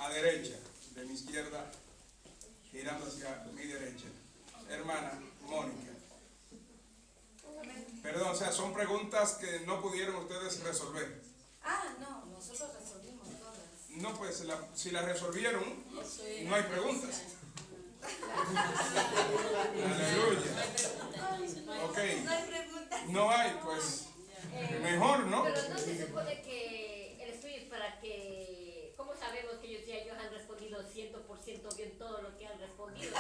a derecha, de mi izquierda, girando hacia mi derecha. Hermana Mónica. Perdón, o sea, son preguntas que no pudieron ustedes resolver. No, nosotros resolvimos todas. No, pues si la resolvieron, no hay preguntas. Aleluya. Ok. No hay preguntas. No hay, pues mejor, ¿no? Pero no se supone que el estudio es para que, ¿cómo sabemos que ellos han respondido 100% bien todo lo que han respondido?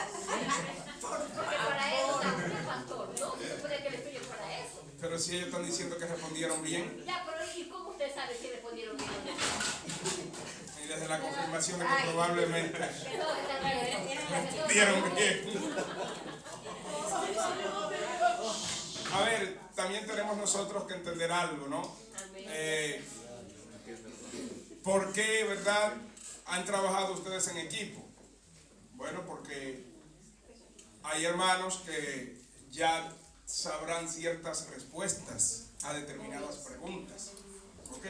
Porque para eso también es pastor, ¿no? Se supone que el estudio es para eso. Pero si ellos están diciendo que respondieron bien. Ya, pero ¿y cómo usted sabe si respondieron bien o no? Y desde la confirmación de que probablemente Que todos están bien. respondieron bien. A ver, también tenemos nosotros que entender algo, ¿no? ¿Por qué, verdad, han trabajado ustedes en equipo? Bueno, porque hay hermanos que ya sabrán ciertas respuestas a determinadas preguntas. ¿Ok?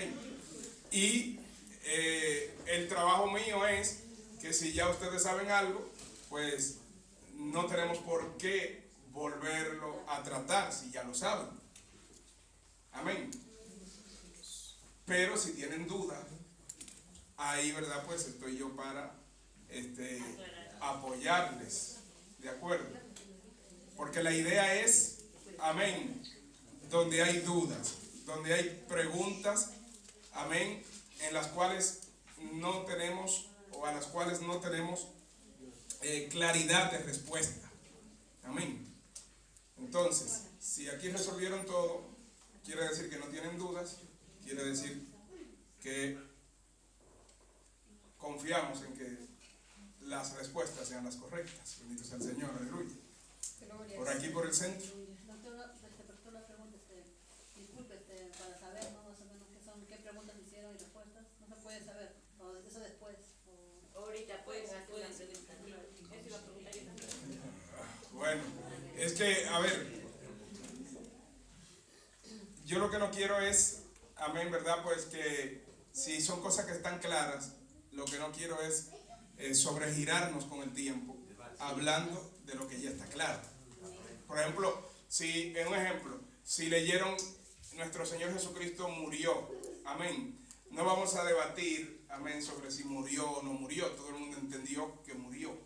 Y el trabajo mío es que si ya ustedes saben algo, pues no tenemos por qué volverlo a tratar si ya lo saben. Amén. Pero si tienen duda, ahí, verdad, pues estoy yo para apoyarles. ¿De acuerdo? Porque la idea es, amén, donde hay dudas, donde hay preguntas, amén, en las cuales no tenemos, o a las cuales no tenemos claridad de respuesta. Amén. Entonces, si aquí resolvieron todo, quiere decir que no tienen dudas, quiere decir que confiamos en que las respuestas sean las correctas. Bendito sea el Señor, aleluya. Por aquí, por el centro. Doctor, una pregunta, disculpe, para saber más o menos qué preguntas hicieron y respuestas, no se puede saber, o eso después. Ahorita pueden hacer una pregunta. Eso iba a preguntar yo también. Bueno, es que, a ver, yo lo que no quiero es, amén, ¿verdad? Pues que si son cosas que están claras, lo que no quiero es sobregirarnos con el tiempo, hablando de lo que ya está claro. Por ejemplo, si leyeron nuestro Señor Jesucristo murió, amén, no vamos a debatir, amén, sobre si murió o no murió. Todo el mundo entendió que murió,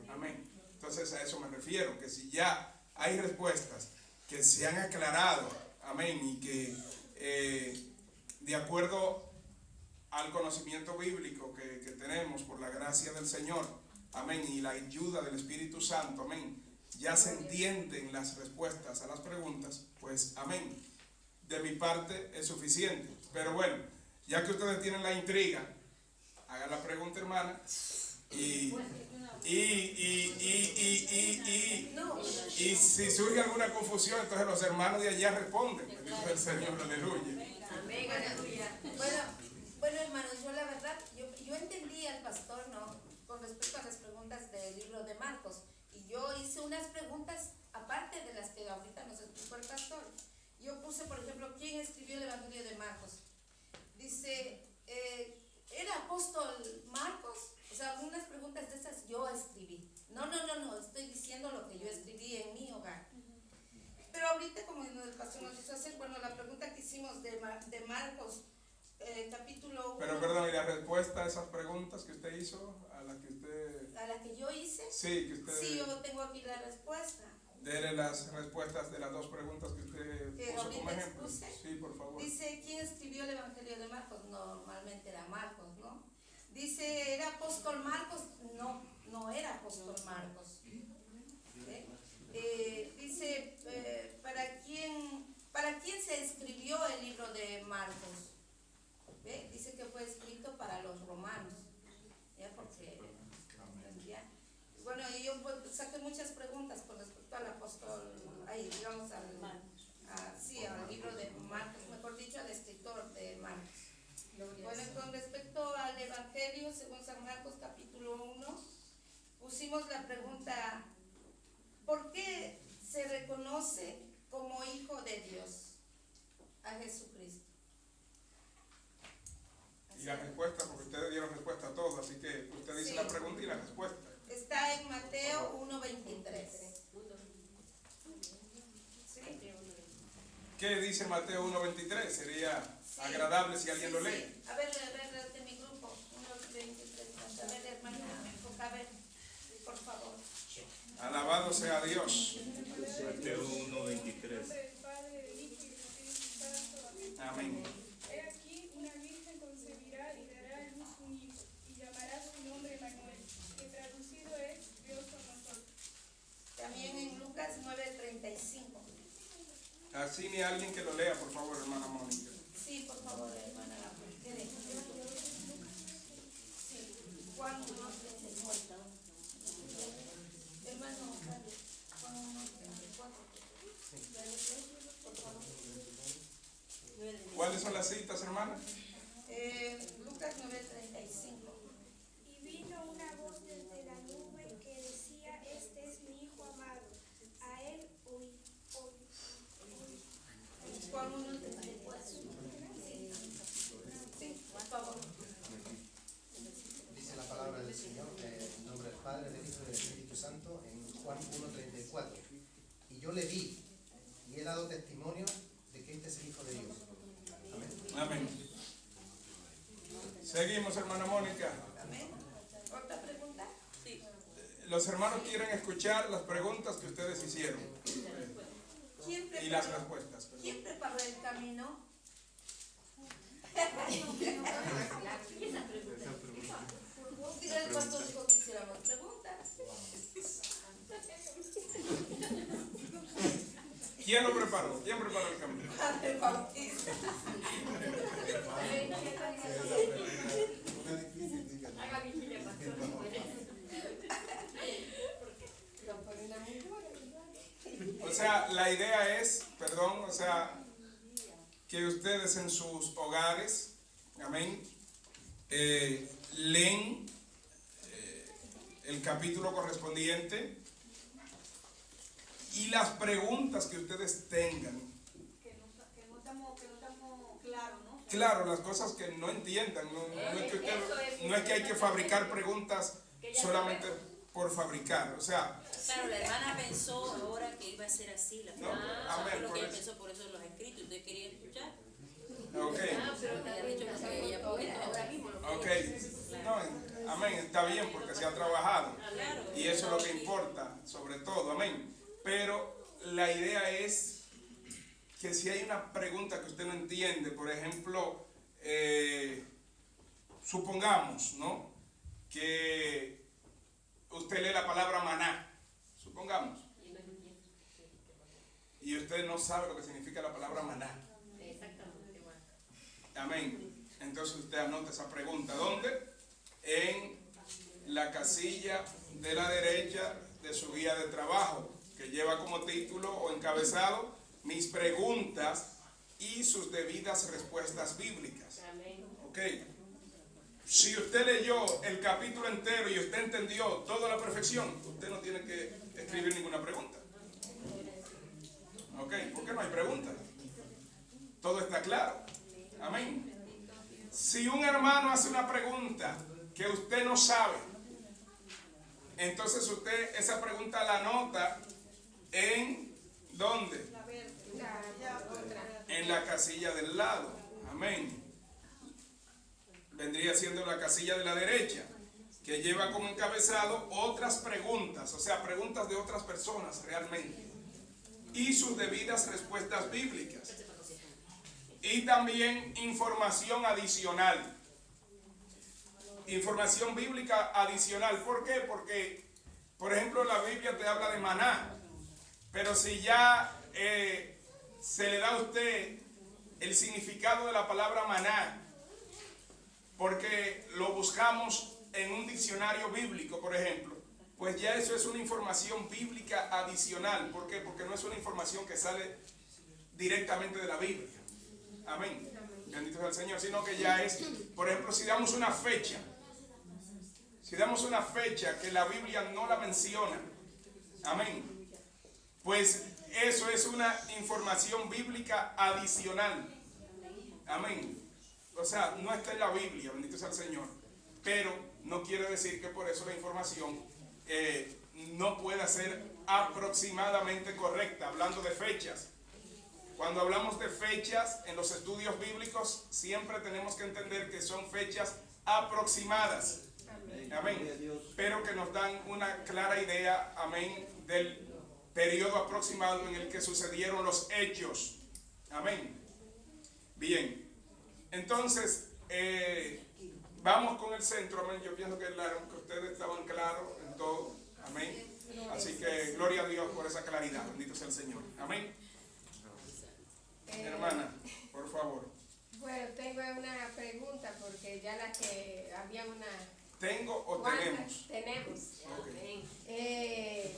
amén. Entonces a eso me refiero, que si ya hay respuestas que se han aclarado, amén, y que de acuerdo al conocimiento bíblico que tenemos por la gracia del Señor, amén, y la ayuda del Espíritu Santo, amén, ya se entienden las respuestas a las preguntas, pues amén, de mi parte es suficiente. Pero bueno, ya que ustedes tienen la intriga, hagan la pregunta, hermana, y si surge alguna confusión, entonces los hermanos de allá responden. Bendito sea el Señor, aleluya. Amén, aleluya. Bueno, hermanos, yo la verdad, yo entendí al pastor, ¿no? Con respecto a las preguntas del libro de Marcos. Y yo hice unas preguntas, aparte de las que ahorita nos explicó el pastor. Yo puse, por ejemplo, ¿quién escribió el Evangelio de Marcos? Dice, ¿era apóstol Marcos? O sea, algunas preguntas de esas yo escribí. No, estoy diciendo lo que yo escribí en mi hogar. Pero ahorita, como el pastor nos hizo hacer, bueno, la pregunta que hicimos de Marcos, capítulo 1. Pero perdón, ¿y la respuesta a esas preguntas que usted hizo, a la que usted... ¿A la que yo hice? Sí, que usted... Sí, yo tengo aquí la respuesta. Dele las respuestas de las dos preguntas que usted puso como ejemplo. Sí, por favor. Dice, ¿quién escribió el Evangelio de Marcos? Normalmente era Marcos, ¿no? Dice, ¿era apóstol Marcos? No era apóstol Marcos. Dice, ¿para quién se escribió el libro de Marcos? Dice que fue escrito para los romanos. ¿Ya? Porque... ¿ya? Bueno, y yo saqué muchas preguntas con respecto al apóstol, digamos, al libro de Marcos, mejor dicho, al escritor de Marcos. Bueno, con respecto al Evangelio, según San Marcos, capítulo 1, pusimos la pregunta, ¿por qué se reconoce como hijo de Dios a Jesucristo? Y la respuesta, porque ustedes dieron respuesta a todo, así que usted dice Sí. la pregunta y la respuesta. Está en Mateo 1:23. ¿Sí? ¿Qué dice Mateo 1:23? Sería Sí. agradable si alguien Sí, lo sí. lee. A ver, de mi grupo, 1:23. A ver, hermana, a ver, por favor. Alabado sea Dios. Mateo 1:23. Amén. He aquí, una virgen concebirá y dará a luz un hijo, y llamará su nombre Manuel, que traducido es Dios con nosotros. También en Lucas 9:35. Así ni alguien que lo lea, por favor, hermana Mónica. Sí, por favor, hermana. Sí, Juan 1:34. Hermano, Juan 1:34. Por favor. ¿Cuáles son las citas, hermana? Lucas 9:35. Y vino una voz desde la nube que decía, este es mi hijo amado, a él oí. Juan 1:34. Sí, por favor. Dice la palabra del Señor, en nombre del Padre, del Hijo y del Espíritu Santo, en Juan 1:34. Y yo le vi y he dado testimonio de que este es el Hijo de Dios. Amén. Amén. Seguimos, hermana Mónica. Amén. ¿Otra pregunta? Los hermanos quieren escuchar las preguntas que ustedes hicieron ¿Quién y las preparó, respuestas. perdón. ¿quién preparó el camino? El pastor dijo que hiciéramos preguntas. ¿Quién lo preparó? ¿Quién preparó el camino? Padre Bautista. Haga vigilia, pastor. O sea, la idea es, perdón, o sea, que ustedes en sus hogares, amén, leen el capítulo correspondiente y las preguntas que ustedes tengan. Que no estamos claros, ¿no? Claro, las cosas que no entiendan, no es que hay que fabricar preguntas solamente por fabricar, o sea, Claro, la hermana pensó ahora que iba a ser así la No, pregunta. amén, Eso fue lo por que ella eso. pensó, por eso los escritos. ¿Usted quería escuchar? ok. Ella ha dicho lo que ella puede. Ahora mismo lo Ok, no, amén, está bien porque se ha trabajado Claro. y eso es lo que importa, sobre todo, amén. Pero la idea es que si hay una pregunta que usted no entiende, por ejemplo, supongamos, ¿no? Que usted lee la palabra maná, supongamos, y usted no sabe lo que significa la palabra maná. Exactamente, bueno. Amén. Entonces usted anota esa pregunta. ¿Dónde? En la casilla de la derecha de su guía de trabajo, que lleva como título o encabezado mis preguntas y sus debidas respuestas bíblicas. Amén. Ok. Si usted leyó el capítulo entero y usted entendió toda la perfección, usted no tiene que escribir ninguna pregunta. Ok, ¿por qué no hay preguntas? Todo está claro. Amén. Si un hermano hace una pregunta que usted no sabe, entonces usted esa pregunta la anota en ¿dónde? En la casilla del lado. Amén. Vendría siendo la casilla de la derecha, que lleva como encabezado otras preguntas, o sea, preguntas de otras personas realmente, y sus debidas respuestas bíblicas. Y también información adicional. Información bíblica adicional. ¿Por qué? Porque, por ejemplo, la Biblia te habla de maná. Pero si ya se le da a usted el significado de la palabra maná, porque lo buscamos en un diccionario bíblico, por ejemplo, pues ya eso es una información bíblica adicional. ¿Por qué? Porque no es una información que sale directamente de la Biblia. Amén. Bendito sea el Señor. Sino que ya es, por ejemplo, si damos una fecha que la Biblia no la menciona, amén, pues eso es una información bíblica adicional. Amén. o sea, no está en la Biblia, bendito sea el Señor, pero no quiere decir que por eso la información no pueda ser aproximadamente correcta, hablando de fechas. Cuando hablamos de fechas en los estudios bíblicos, siempre tenemos que entender que son fechas aproximadas. Amén. Pero que nos dan una clara idea, amén, del periodo aproximado en el que sucedieron los hechos. Amén. Bien. Entonces, vamos con el centro, amén. Yo pienso que ustedes estaban claros en todo. Amén. Así que gloria a Dios por esa claridad. Bendito sea el Señor. Amén. Hermana, por favor. Bueno, tengo una pregunta porque ya la que había una... ¿Tengo o ¿Cuántas? tenemos? Tenemos. Ok.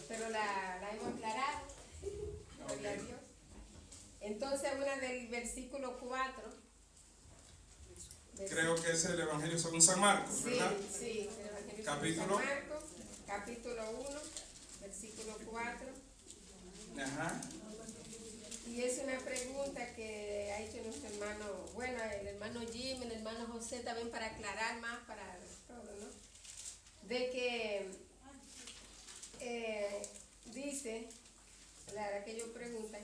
Pero la hemos aclarado. Gloria a Dios. Entonces, una del versículo 4. Creo que es el Evangelio según San Marcos, ¿verdad? Sí, el Evangelio Capítulo. según San Marcos, capítulo 1, versículo 4. Ajá. Y es una pregunta que ha hecho nuestro hermano, bueno, el hermano Jim, el hermano José también, para aclarar más para todo, ¿no? De que dice, la que yo pregunta,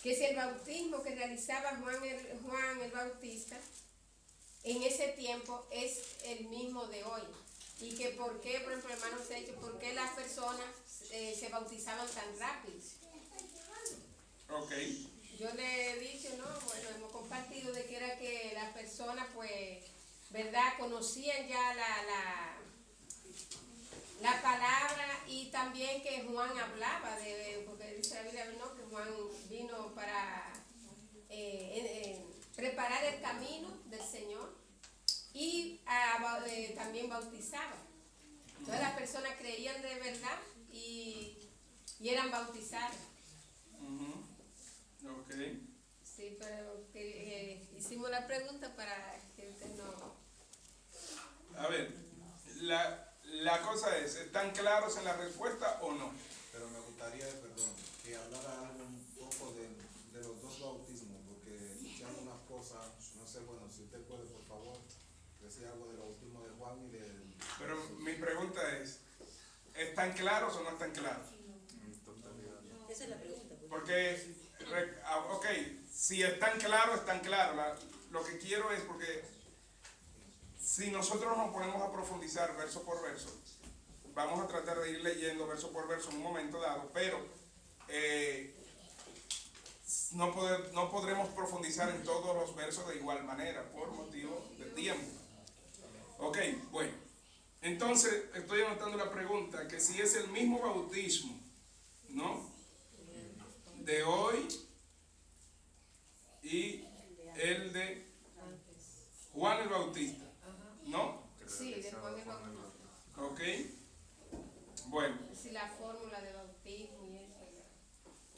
que si el bautismo que realizaba Juan el Bautista en ese tiempo es el mismo de hoy. Y que por qué, por ejemplo, el hermano José ha dicho, por qué las personas se bautizaban tan rápido. Ok. Yo le he dicho, ¿no? Bueno, hemos compartido de que era que las personas, pues, ¿verdad? Conocían ya la palabra, y también que Juan hablaba porque dice la Biblia, ¿no? Que Juan vino para preparar el camino del Señor y también bautizaba. Entonces las personas creían de verdad y eran bautizadas. Ok. Sí, pero hicimos la pregunta para que usted no... A ver, la cosa es, ¿están claros en la respuesta o no? Pero me gustaría, perdón, que hablara algo un poco de los dos bautismos, porque escuché algunas cosas, no sé, bueno, si usted puede, por favor, decir algo del bautismo de Juan y del... Pero mi pregunta es, ¿están claros o no están claros? Esa es la pregunta. Porque, ok, si están claros, están claros. Lo que quiero es, porque si nosotros nos ponemos a profundizar verso por verso, vamos a tratar de ir leyendo verso por verso en un momento dado, pero no podremos profundizar en todos los versos de igual manera por motivo de tiempo. Ok, bueno, entonces estoy anotando la pregunta, que si es el mismo bautismo, ¿no?, de hoy y el de Juan el Bautista, ¿no? Sí, de Juan el Bautista. Ok, bueno. Sí, la fórmula de bautismo y eso.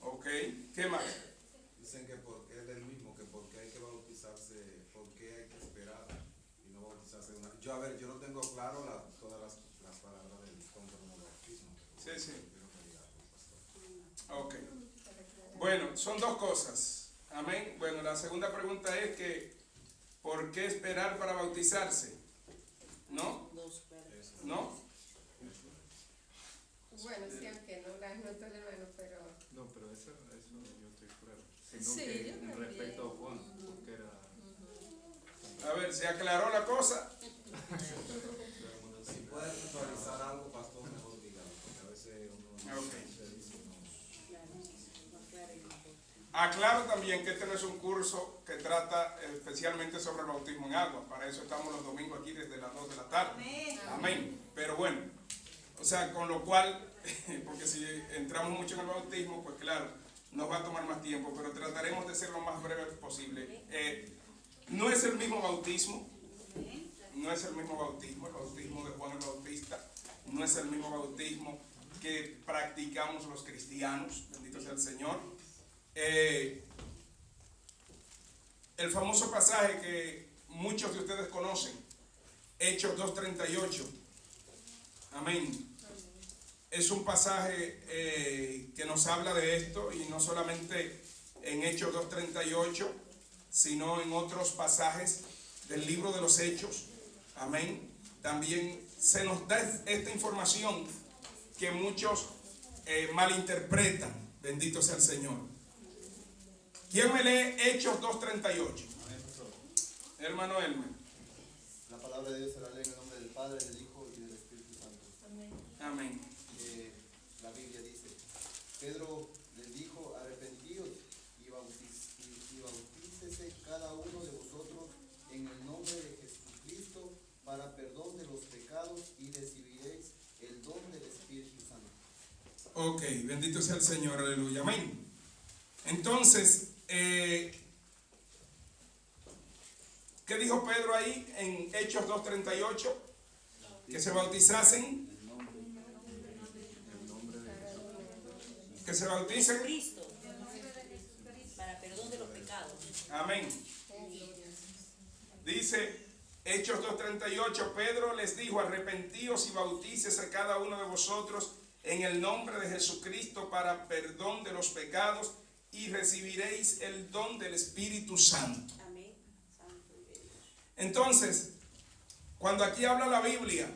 Ok, ¿qué más? Dicen que porque es del mismo, que porque hay que bautizarse, porque hay que esperar y no bautizarse una... Yo, a ver, yo no tengo claro todas las palabras del contorno del bautismo. Sí, sí. Ok. Bueno, son dos cosas. Amén. Bueno, la segunda pregunta es que ¿por qué esperar para bautizarse? ¿No? ¿No? Bueno, sí, aunque no las noto el hermano, pero... No, pero eso yo estoy claro. Sino Sí, que yo también. respecto a Juan, porque era... A ver, ¿se aclaró la cosa? Si puede puntualizar algo, pastor, mejor dígalo, porque a veces uno no Ok. se dice, no. Aclaro también que este no es un curso que trata especialmente sobre el bautismo en agua. Para eso estamos los domingos aquí desde las 2 de la tarde. Amén. Pero bueno, o sea, con lo cual, porque si entramos mucho en el bautismo, pues claro, nos va a tomar más tiempo, pero trataremos de ser lo más breve posible. No es el mismo bautismo, no es el mismo bautismo, el bautismo de Juan el Bautista, no es el mismo bautismo que practicamos los cristianos, bendito sea el Señor. El famoso pasaje que muchos de ustedes conocen, Hechos 2:38, amén, es un pasaje que nos habla de esto, y no solamente en Hechos 2:38, sino en otros pasajes del libro de los Hechos. Amén. También se nos da esta información que muchos malinterpretan. Bendito sea el Señor. ¿Quién me lee Hechos 2:38? Hermano Elmer. La palabra de Dios será leída en el nombre del Padre, del Hijo y del Espíritu Santo. Amén. La Biblia dice, Pedro les dijo, arrepentíos y bautícese cada uno de vosotros en el nombre de Jesucristo para perdón de los pecados y recibiréis el don del Espíritu Santo. Ok, bendito sea el Señor, aleluya, amén. Entonces, ¿qué dijo Pedro ahí en Hechos 2:38? Que se bautizasen. Que se bauticen. Cristo, para perdón de los pecados. Amén. Dice Hechos 2:38, Pedro les dijo, arrepentíos y bautícese cada uno de vosotros en el nombre de Jesucristo para perdón de los pecados y recibiréis el don del Espíritu Santo. Amén. Entonces, cuando aquí habla la Biblia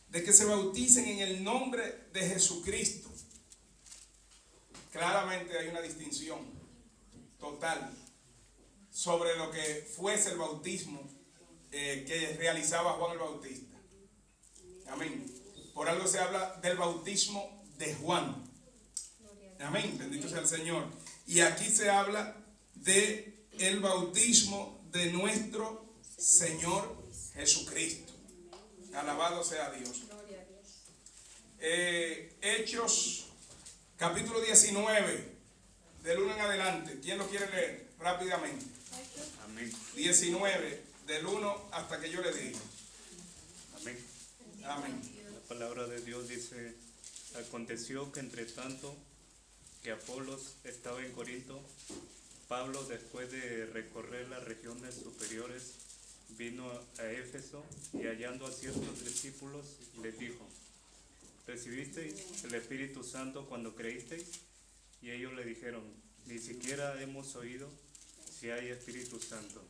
de que se bauticen en el nombre de Jesucristo, claramente hay una distinción total sobre lo que fuese el bautismo que realizaba Juan el Bautista. Amén. Por algo se habla del bautismo de Juan. Amén. Bendito sea el Señor. Y aquí se habla de el bautismo de nuestro Señor Jesucristo. Alabado sea Dios. Hechos capítulo 19, del 1 en adelante. ¿Quién lo quiere leer? Rápidamente. Amén. 19, del 1 hasta que yo le diga. Amén. Amén. La palabra de Dios dice, aconteció que entre tanto que Apolos estaba en Corinto, Pablo, después de recorrer las regiones superiores, vino a Éfeso y hallando a ciertos discípulos les dijo, ¿recibisteis el Espíritu Santo cuando creísteis? Y ellos le dijeron, ni siquiera hemos oído si hay Espíritu Santo.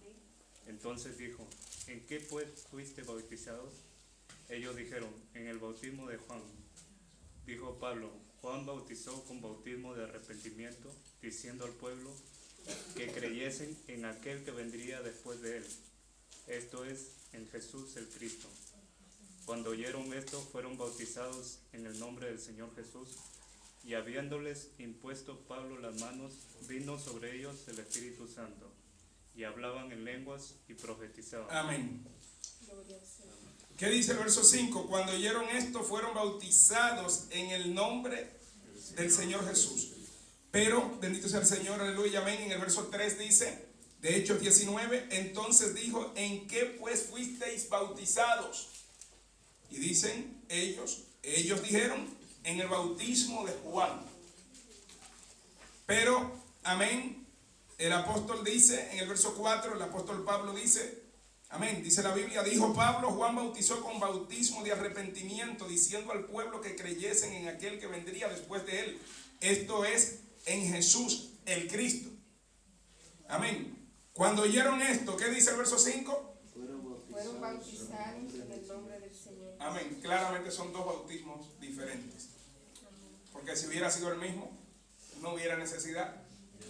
Entonces dijo, ¿en qué pues fuiste bautizados? Ellos dijeron, en el bautismo de Juan. Dijo Pablo, Juan bautizó con bautismo de arrepentimiento, diciendo al pueblo que creyesen en aquel que vendría después de él, esto es, en Jesús el Cristo. Cuando oyeron esto, fueron bautizados en el nombre del Señor Jesús, y habiéndoles impuesto Pablo las manos, vino sobre ellos el Espíritu Santo, y hablaban en lenguas y profetizaban. Amén. ¿Qué dice el verso 5? Cuando oyeron esto, fueron bautizados en el nombre del Señor Jesús. Pero, bendito sea el Señor, aleluya, amén. En el verso 3 dice, de Hechos 19, entonces dijo, ¿en qué pues fuisteis bautizados? Y dicen ellos dijeron, en el bautismo de Juan. Pero, amén, el apóstol dice, en el verso 4, el apóstol Pablo dice, amén, dice la Biblia, dijo Pablo, Juan bautizó con bautismo de arrepentimiento, diciendo al pueblo que creyesen en aquel que vendría después de él. Esto es, en Jesús, el Cristo. Amén. Cuando oyeron esto, ¿qué dice el verso 5? Fueron bautizados en el nombre del Señor. Amén. Claramente son dos bautismos diferentes. Porque si hubiera sido el mismo, no hubiera necesidad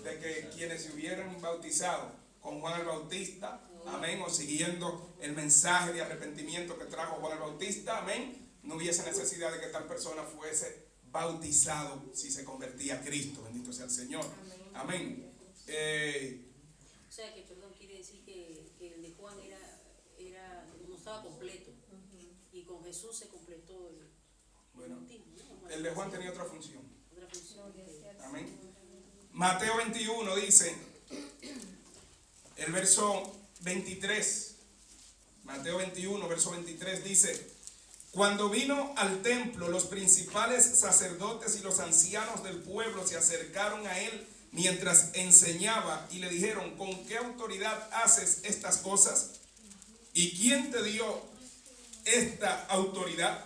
de que quienes se hubieran bautizado con Juan el Bautista, amén, o siguiendo el mensaje de arrepentimiento que trajo Juan el Bautista, amén, no hubiese necesidad de que tal persona fuese bautizado si se convertía a Cristo. Bendito sea el Señor. Amén. O sea que, perdón, quiere decir que el de Juan no estaba completo. Y con Jesús se completó el bautismo, ¿no? El de Juan tenía otra función. Otra función. Amén. Mateo 21 dice, el verso 23, Mateo 21, verso 23 dice, cuando vino al templo, los principales sacerdotes y los ancianos del pueblo se acercaron a él mientras enseñaba y le dijeron, ¿con qué autoridad haces estas cosas? ¿Y quién te dio esta autoridad?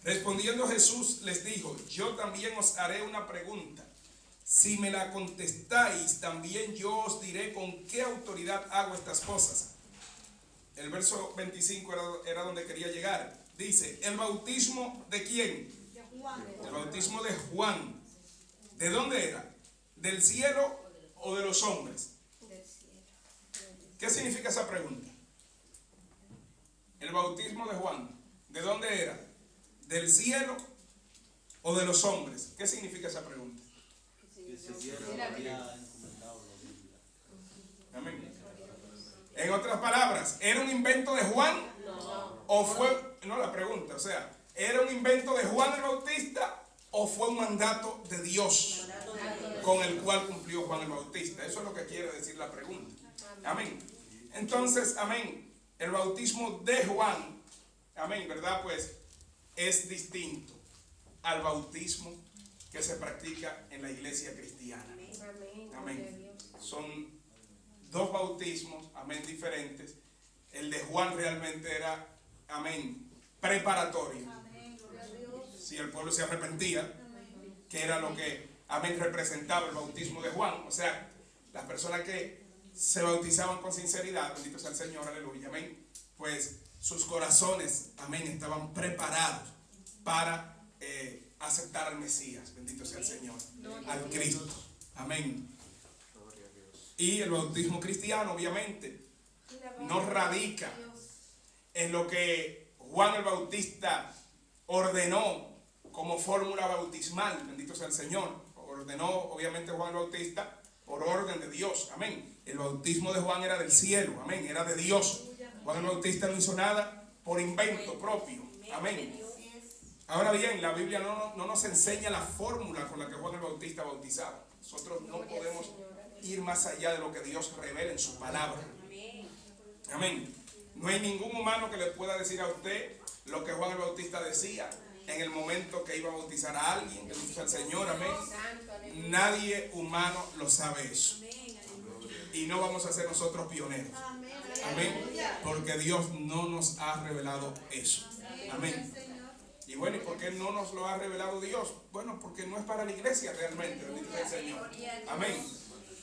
Respondiendo Jesús les dijo, yo también os haré una pregunta. Si me la contestáis, también yo os diré con qué autoridad hago estas cosas. El verso 25 era donde quería llegar. Dice, ¿el bautismo de quién? De Juan. El bautismo de Juan. ¿De dónde era? ¿Del cielo o de los hombres? Del cielo. ¿Qué significa esa pregunta? El bautismo de Juan, ¿de dónde era? ¿Del cielo o de los hombres? ¿Qué significa esa pregunta? Que se diera lo había encomendado la Biblia. Amén. En otras palabras, ¿era un invento de Juan? No. ¿O fue, no la pregunta, o sea, ¿era un invento de Juan el Bautista o fue un mandato de Dios con el cual cumplió Juan el Bautista? Eso es lo que quiere decir la pregunta. Amén. Entonces, amén, el bautismo de Juan, amén, ¿verdad? Pues es distinto al bautismo que se practica en la iglesia cristiana. Amén. Amén. Son dos bautismos, amén, diferentes. El de Juan realmente era, amén, preparatorio. Si el pueblo se arrepentía, que era lo que, amén, representaba el bautismo de Juan. O sea, las personas que se bautizaban con sinceridad, bendito sea el Señor, aleluya, amén, pues sus corazones, amén, estaban preparados para aceptar al Mesías, bendito sea el Señor, al Cristo, amén. Y el bautismo cristiano, obviamente, no radica en lo que Juan el Bautista ordenó como fórmula bautismal, bendito sea el Señor. Ordenó, obviamente, Juan el Bautista por orden de Dios, amén. El bautismo de Juan era del cielo, amén, era de Dios. Juan el Bautista no hizo nada por invento propio, amén. Ahora bien, la Biblia no nos enseña la fórmula con la que Juan el Bautista bautizaba. Nosotros no podemos ir más allá de lo que Dios revela en su palabra. Amén. No hay ningún humano que le pueda decir a usted lo que Juan el Bautista decía en el momento que iba a bautizar a alguien, que dice al Señor, amén. Nadie humano lo sabe eso. Y no vamos a ser nosotros pioneros. Amén. Porque Dios no nos ha revelado eso. Amén. Y bueno, ¿y por qué no nos lo ha revelado Dios? Bueno, porque no es para la iglesia realmente, bendito sea el Señor. Amén.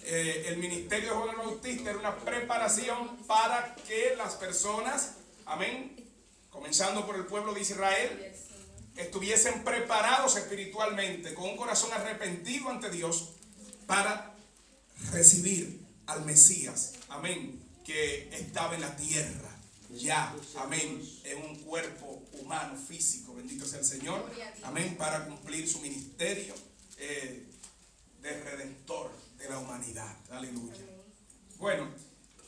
El ministerio de Juan el Bautista era una preparación para que las personas, amén, comenzando por el pueblo de Israel, estuviesen preparados espiritualmente, con un corazón arrepentido ante Dios, para recibir al Mesías, amén, que estaba en la tierra, ya, amén, en un cuerpo humano, físico, bendito sea el Señor, amén, para cumplir su ministerio de redentor de la humanidad, aleluya. Bueno,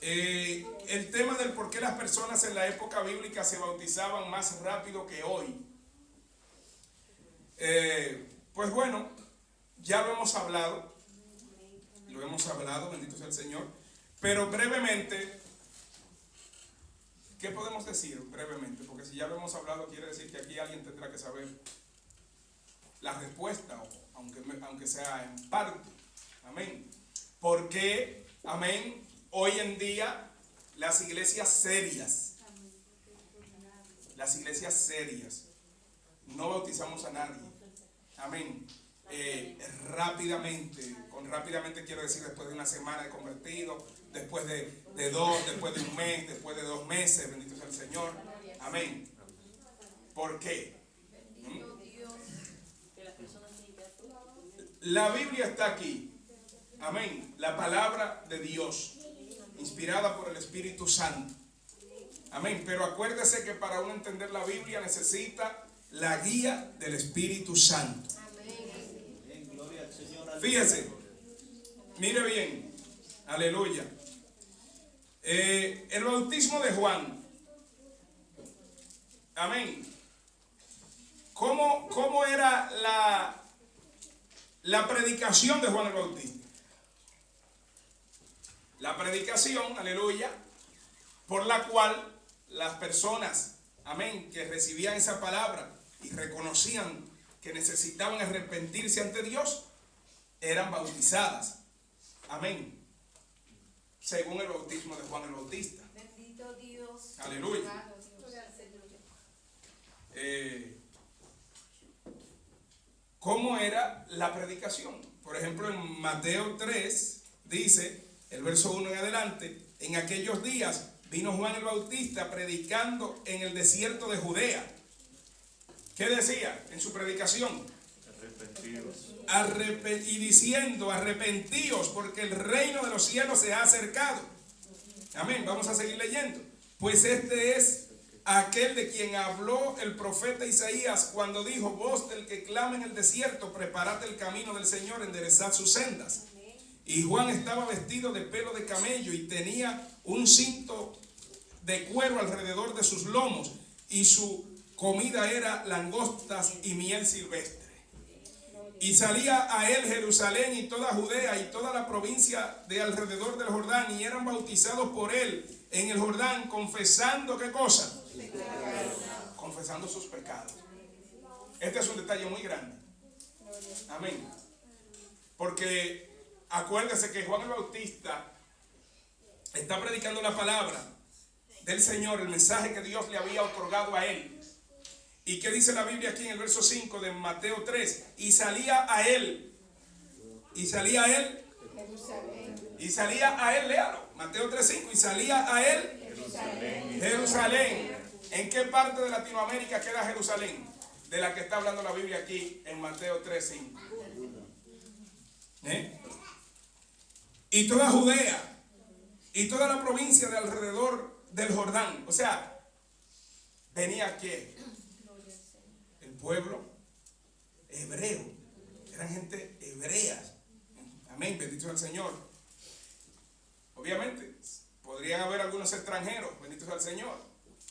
el tema del por qué las personas en la época bíblica se bautizaban más rápido que hoy, pues bueno, ya lo hemos hablado, bendito sea el Señor, pero brevemente, ¿qué podemos decir brevemente? Porque si ya lo hemos hablado, quiere decir que aquí alguien tendrá que saber la respuesta, aunque sea en parte. Amén. Porque, amén, hoy en día las iglesias serias no bautizamos a nadie. Amén. Rápidamente quiero decir después de una semana de convertido, después de dos, después de un mes, después de 2 meses, bendito sea el Señor. Amén. ¿Por qué? La Biblia está aquí. Amén. La palabra de Dios, inspirada por el Espíritu Santo. Amén. Pero acuérdese que para uno entender la Biblia necesita la guía del Espíritu Santo. Fíjese, mire bien, aleluya. El bautismo de Juan, amén. ¿Cómo era la predicación de Juan el Bautista? La predicación, aleluya, por la cual las personas, amén, que recibían esa palabra y reconocían que necesitaban arrepentirse ante Dios, eran bautizadas. Amén. Según el bautismo de Juan el Bautista. Bendito Dios. Aleluya. ¿Cómo era la predicación? Por ejemplo, en Mateo 3 dice, el verso 1 en adelante, en aquellos días vino Juan el Bautista predicando en el desierto de Judea. ¿Qué decía en su predicación? Y diciendo, arrepentíos porque el reino de los cielos se ha acercado. Amén, vamos a seguir leyendo. Pues este es aquel de quien habló el profeta Isaías cuando dijo, voz del que clama en el desierto, preparad el camino del Señor, enderezad sus sendas. Y Juan estaba vestido de pelo de camello y tenía un cinto de cuero alrededor de sus lomos, y su comida era langostas y miel silvestre. Y salía a él Jerusalén y toda Judea y toda la provincia de alrededor del Jordán, y eran bautizados por él en el Jordán, confesando ¿qué cosa? Confesando sus pecados. Este es un detalle muy grande. Amén. Porque acuérdese que Juan el Bautista está predicando la palabra del Señor, el mensaje que Dios le había otorgado a él. ¿Y qué dice la Biblia aquí en el verso 5 de Mateo 3? Y salía a él. Y salía a él. Y salía a él, léalo. Mateo 3:5. Y salía a él. Jerusalén. ¿En qué parte de Latinoamérica queda Jerusalén? De la que está hablando la Biblia aquí en Mateo 3:5. Y toda Judea. Y toda la provincia de alrededor del Jordán. O sea, venía aquí el pueblo hebreo. Eran gente hebreas. Amén, bendito sea el Señor. Obviamente, podrían haber algunos extranjeros, bendito sea el Señor.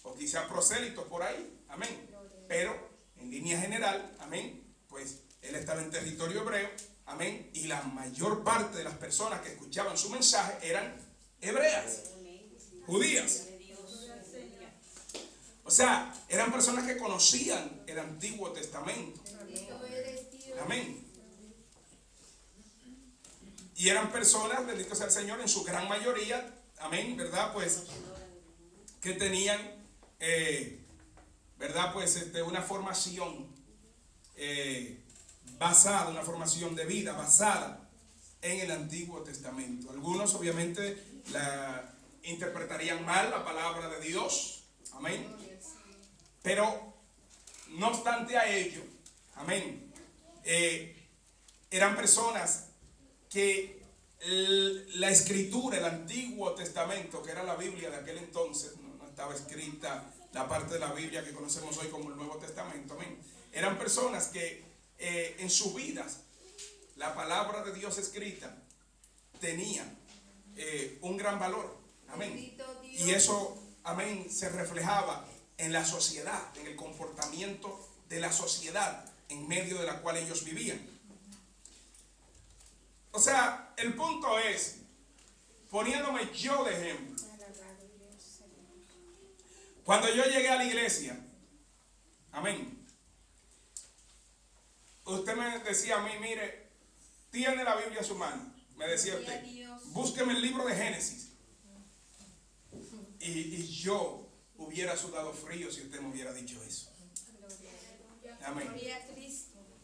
O quizás prosélitos por ahí. Amén. Pero, en línea general, amén, pues él estaba en territorio hebreo. Amén. Y la mayor parte de las personas que escuchaban su mensaje eran hebreas, judías. O sea, eran personas que conocían el Antiguo Testamento. Amén. Y eran personas, bendito sea el Señor, en su gran mayoría, amén, ¿verdad? Pues, que tenían, ¿verdad? Pues, una formación basada, una formación de vida basada en el Antiguo Testamento. Algunos, obviamente, interpretarían mal la palabra de Dios. Amén. Pero, no obstante a ello, amén, eran personas que la escritura, el Antiguo Testamento, que era la Biblia de aquel entonces, no estaba escrita la parte de la Biblia que conocemos hoy como el Nuevo Testamento, amén. Eran personas que en sus vidas la palabra de Dios escrita tenía un gran valor, amén. Y eso, amén, se reflejaba en la sociedad, en el comportamiento de la sociedad en medio de la cual ellos vivían. O sea, el punto es, poniéndome yo de ejemplo, cuando yo llegué a la iglesia, amén, usted me decía a mí, mire, tiene la Biblia en su mano, me decía usted, búsqueme el libro de Génesis. Y yo hubiera sudado frío si usted me hubiera dicho eso. Amén.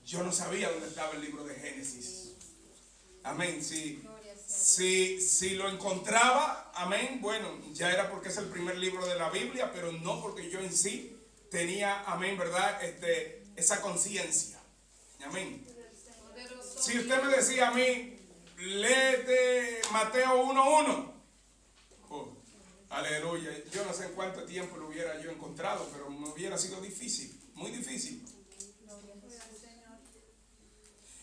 Yo no sabía dónde estaba el libro de Génesis. Amén. Si lo encontraba, amén, bueno, ya era porque es el primer libro de la Biblia, pero no porque yo en sí tenía, amén, ¿verdad? Esa conciencia. Amén. Si usted me decía a mí, léete Mateo 1:1. Oh, aleluya. Yo no sé en cuánto tiempo lo hubiera yo encontrado, pero me hubiera sido difícil, muy difícil.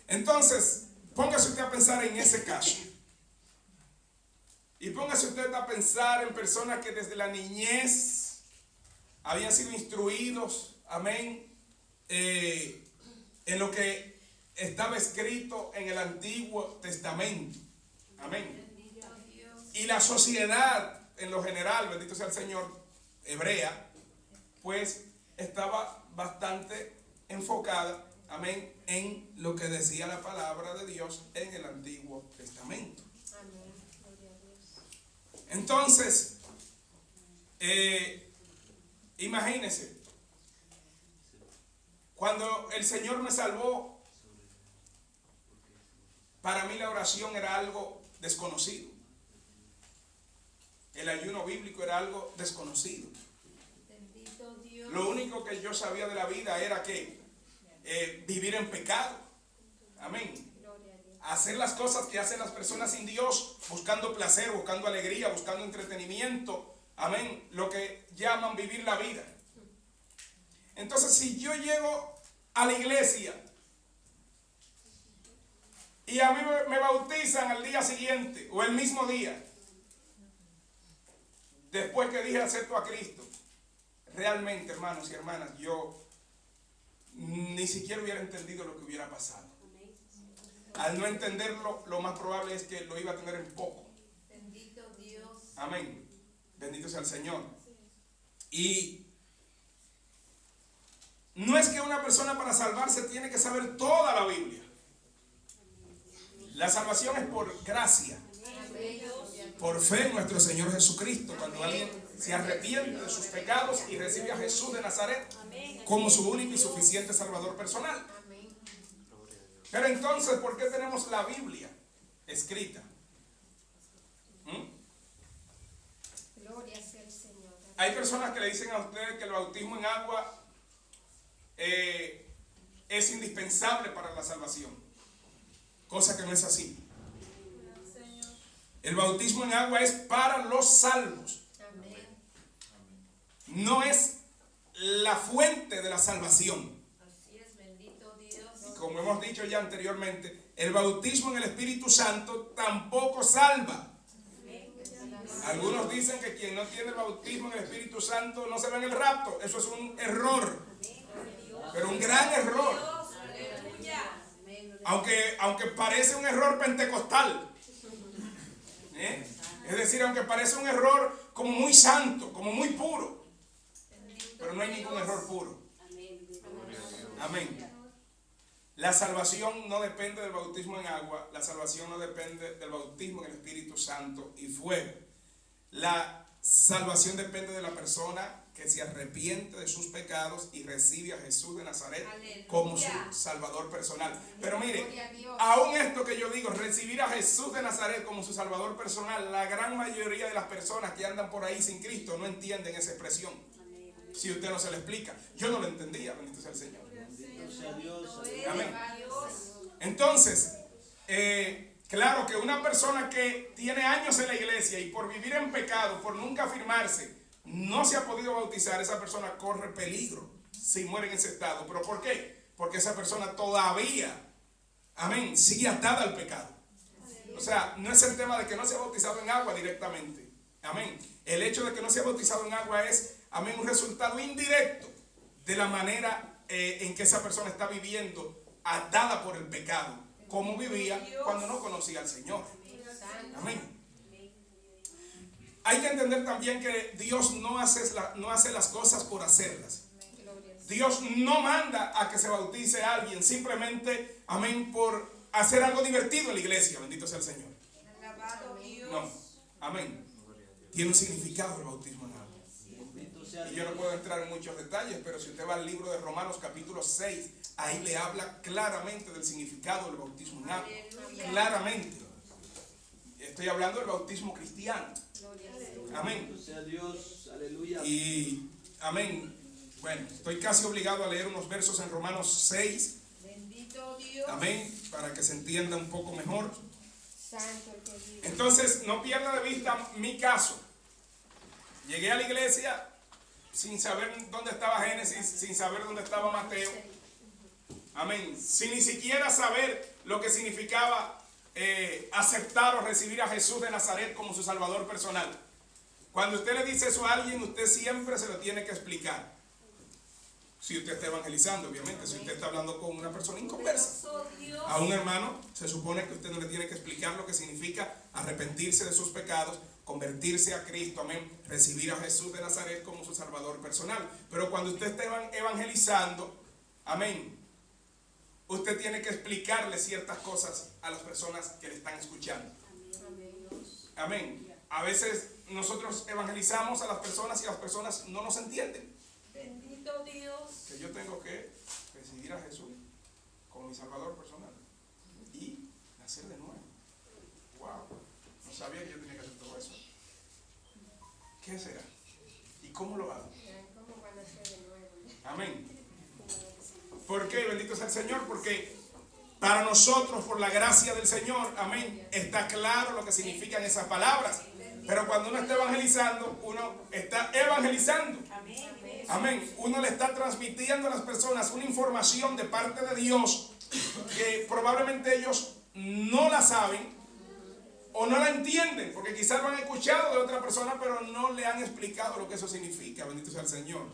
Entonces, póngase usted a pensar en ese caso. Y póngase usted a pensar en personas que desde la niñez habían sido instruidos, amén, en lo que estaba escrito en el Antiguo Testamento. Amén. Y la sociedad en lo general, bendito sea el Señor, hebrea, pues estaba bastante enfocada, amén, en lo que decía la palabra de Dios en el Antiguo Testamento. Entonces, imagínense, cuando el Señor me salvó, para mí la oración era algo desconocido. El ayuno bíblico era algo desconocido. Bendito Dios. Lo único que yo sabía de la vida era que vivir en pecado. Amén. Hacer las cosas que hacen las personas sin Dios, buscando placer, buscando alegría, buscando entretenimiento. Amén. Lo que llaman vivir la vida. Entonces, si yo llego a la iglesia y a mí me bautizan al día siguiente o el mismo día, después que dije acepto a Cristo, realmente, hermanos y hermanas, yo ni siquiera hubiera entendido lo que hubiera pasado. Al no entenderlo, lo más probable es que lo iba a tener en poco. Bendito Dios. Amén. Bendito sea el Señor. Y no es que una persona para salvarse tiene que saber toda la Biblia. La salvación es por gracia, por fe en nuestro Señor Jesucristo. Cuando alguien se arrepiente de sus pecados y recibe a Jesús de Nazaret como su único y suficiente Salvador personal. Pero entonces, ¿por qué tenemos la Biblia escrita? Gloria sea el Señor. Hay personas que le dicen a ustedes que el bautismo en agua es indispensable para la salvación, cosa que no es así. El bautismo en agua es para los salvos. No es la fuente de la salvación. Así es, bendito Dios. Y como hemos dicho ya anteriormente, el bautismo en el Espíritu Santo tampoco salva. Algunos dicen que quien no tiene el bautismo en el Espíritu Santo no se ve en el rapto. Eso es un error, pero un gran error. Aunque parece un error pentecostal. Es decir, aunque parece un error como muy santo, como muy puro, pero no hay ningún error puro. Amén. La salvación no depende del bautismo en agua, la salvación no depende del bautismo en el Espíritu Santo y fuego. La salvación depende de la persona que se arrepiente de sus pecados y recibe a Jesús de Nazaret como su Salvador personal. Pero mire, aún esto que yo digo, recibir a Jesús de Nazaret como su Salvador personal, la gran mayoría de las personas que andan por ahí sin Cristo no entienden esa expresión. Si usted no se lo explica, yo no lo entendía, bendito sea el Señor. Amén. Entonces, claro que una persona que tiene años en la iglesia y por vivir en pecado, por nunca afirmarse, no se ha podido bautizar, esa persona corre peligro si muere en ese estado. ¿Pero por qué? Porque esa persona todavía, amén, sigue atada al pecado. O sea, no es el tema de que no se ha bautizado en agua directamente. Amén. El hecho de que no se ha bautizado en agua es, amén, un resultado indirecto de la manera en que esa persona está viviendo atada por el pecado, como vivía cuando no conocía al Señor. Amén. Hay que entender también que Dios no hace las cosas por hacerlas. Dios no manda a que se bautice a alguien simplemente, amén, por hacer algo divertido en la iglesia. Bendito sea el Señor. No, amén. Tiene un significado el bautismo en agua. Y yo no puedo entrar en muchos detalles, pero si usted va al libro de Romanos capítulo 6, ahí le habla claramente del significado del bautismo en agua. Claramente. Estoy hablando del bautismo cristiano. Amén. Y amén. Bueno, estoy casi obligado a leer unos versos en Romanos 6. Bendito Dios. Amén. Para que se entienda un poco mejor. Santo el que vive. Entonces, no pierda de vista mi caso. Llegué a la iglesia sin saber dónde estaba Génesis, sin saber dónde estaba Mateo. Amén. Sin ni siquiera saber lo que significaba aceptar o recibir a Jesús de Nazaret como su Salvador personal. Cuando usted le dice eso a alguien, usted siempre se lo tiene que explicar. Si usted está evangelizando, obviamente. Si usted está hablando con una persona inconversa. A un hermano se supone que usted no le tiene que explicar lo que significa arrepentirse de sus pecados, convertirse a Cristo, amén, recibir a Jesús de Nazaret como su Salvador personal. Pero cuando usted está evangelizando, amén, usted tiene que explicarle ciertas cosas a las personas que le están escuchando. Amén. A veces nosotros evangelizamos a las personas y las personas no nos entienden. Bendito Dios. Que yo tengo que recibir a Jesús como mi Salvador personal. Y Nacer de nuevo. Wow. No sabía que yo tenía que hacer todo eso. ¿Qué será? ¿Y cómo lo hago? ¿Cómo van a nacer de nuevo? Amén. ¿Por qué? Bendito sea el Señor. Porque para nosotros, por la gracia del Señor, amén, está claro lo que significan esas palabras. Pero cuando uno está evangelizando, uno está evangelizando. Amén. Uno le está transmitiendo a las personas una información de parte de Dios que probablemente ellos no la saben o no la entienden, porque quizás lo han escuchado de otra persona, pero no le han explicado lo que eso significa. Bendito sea el Señor.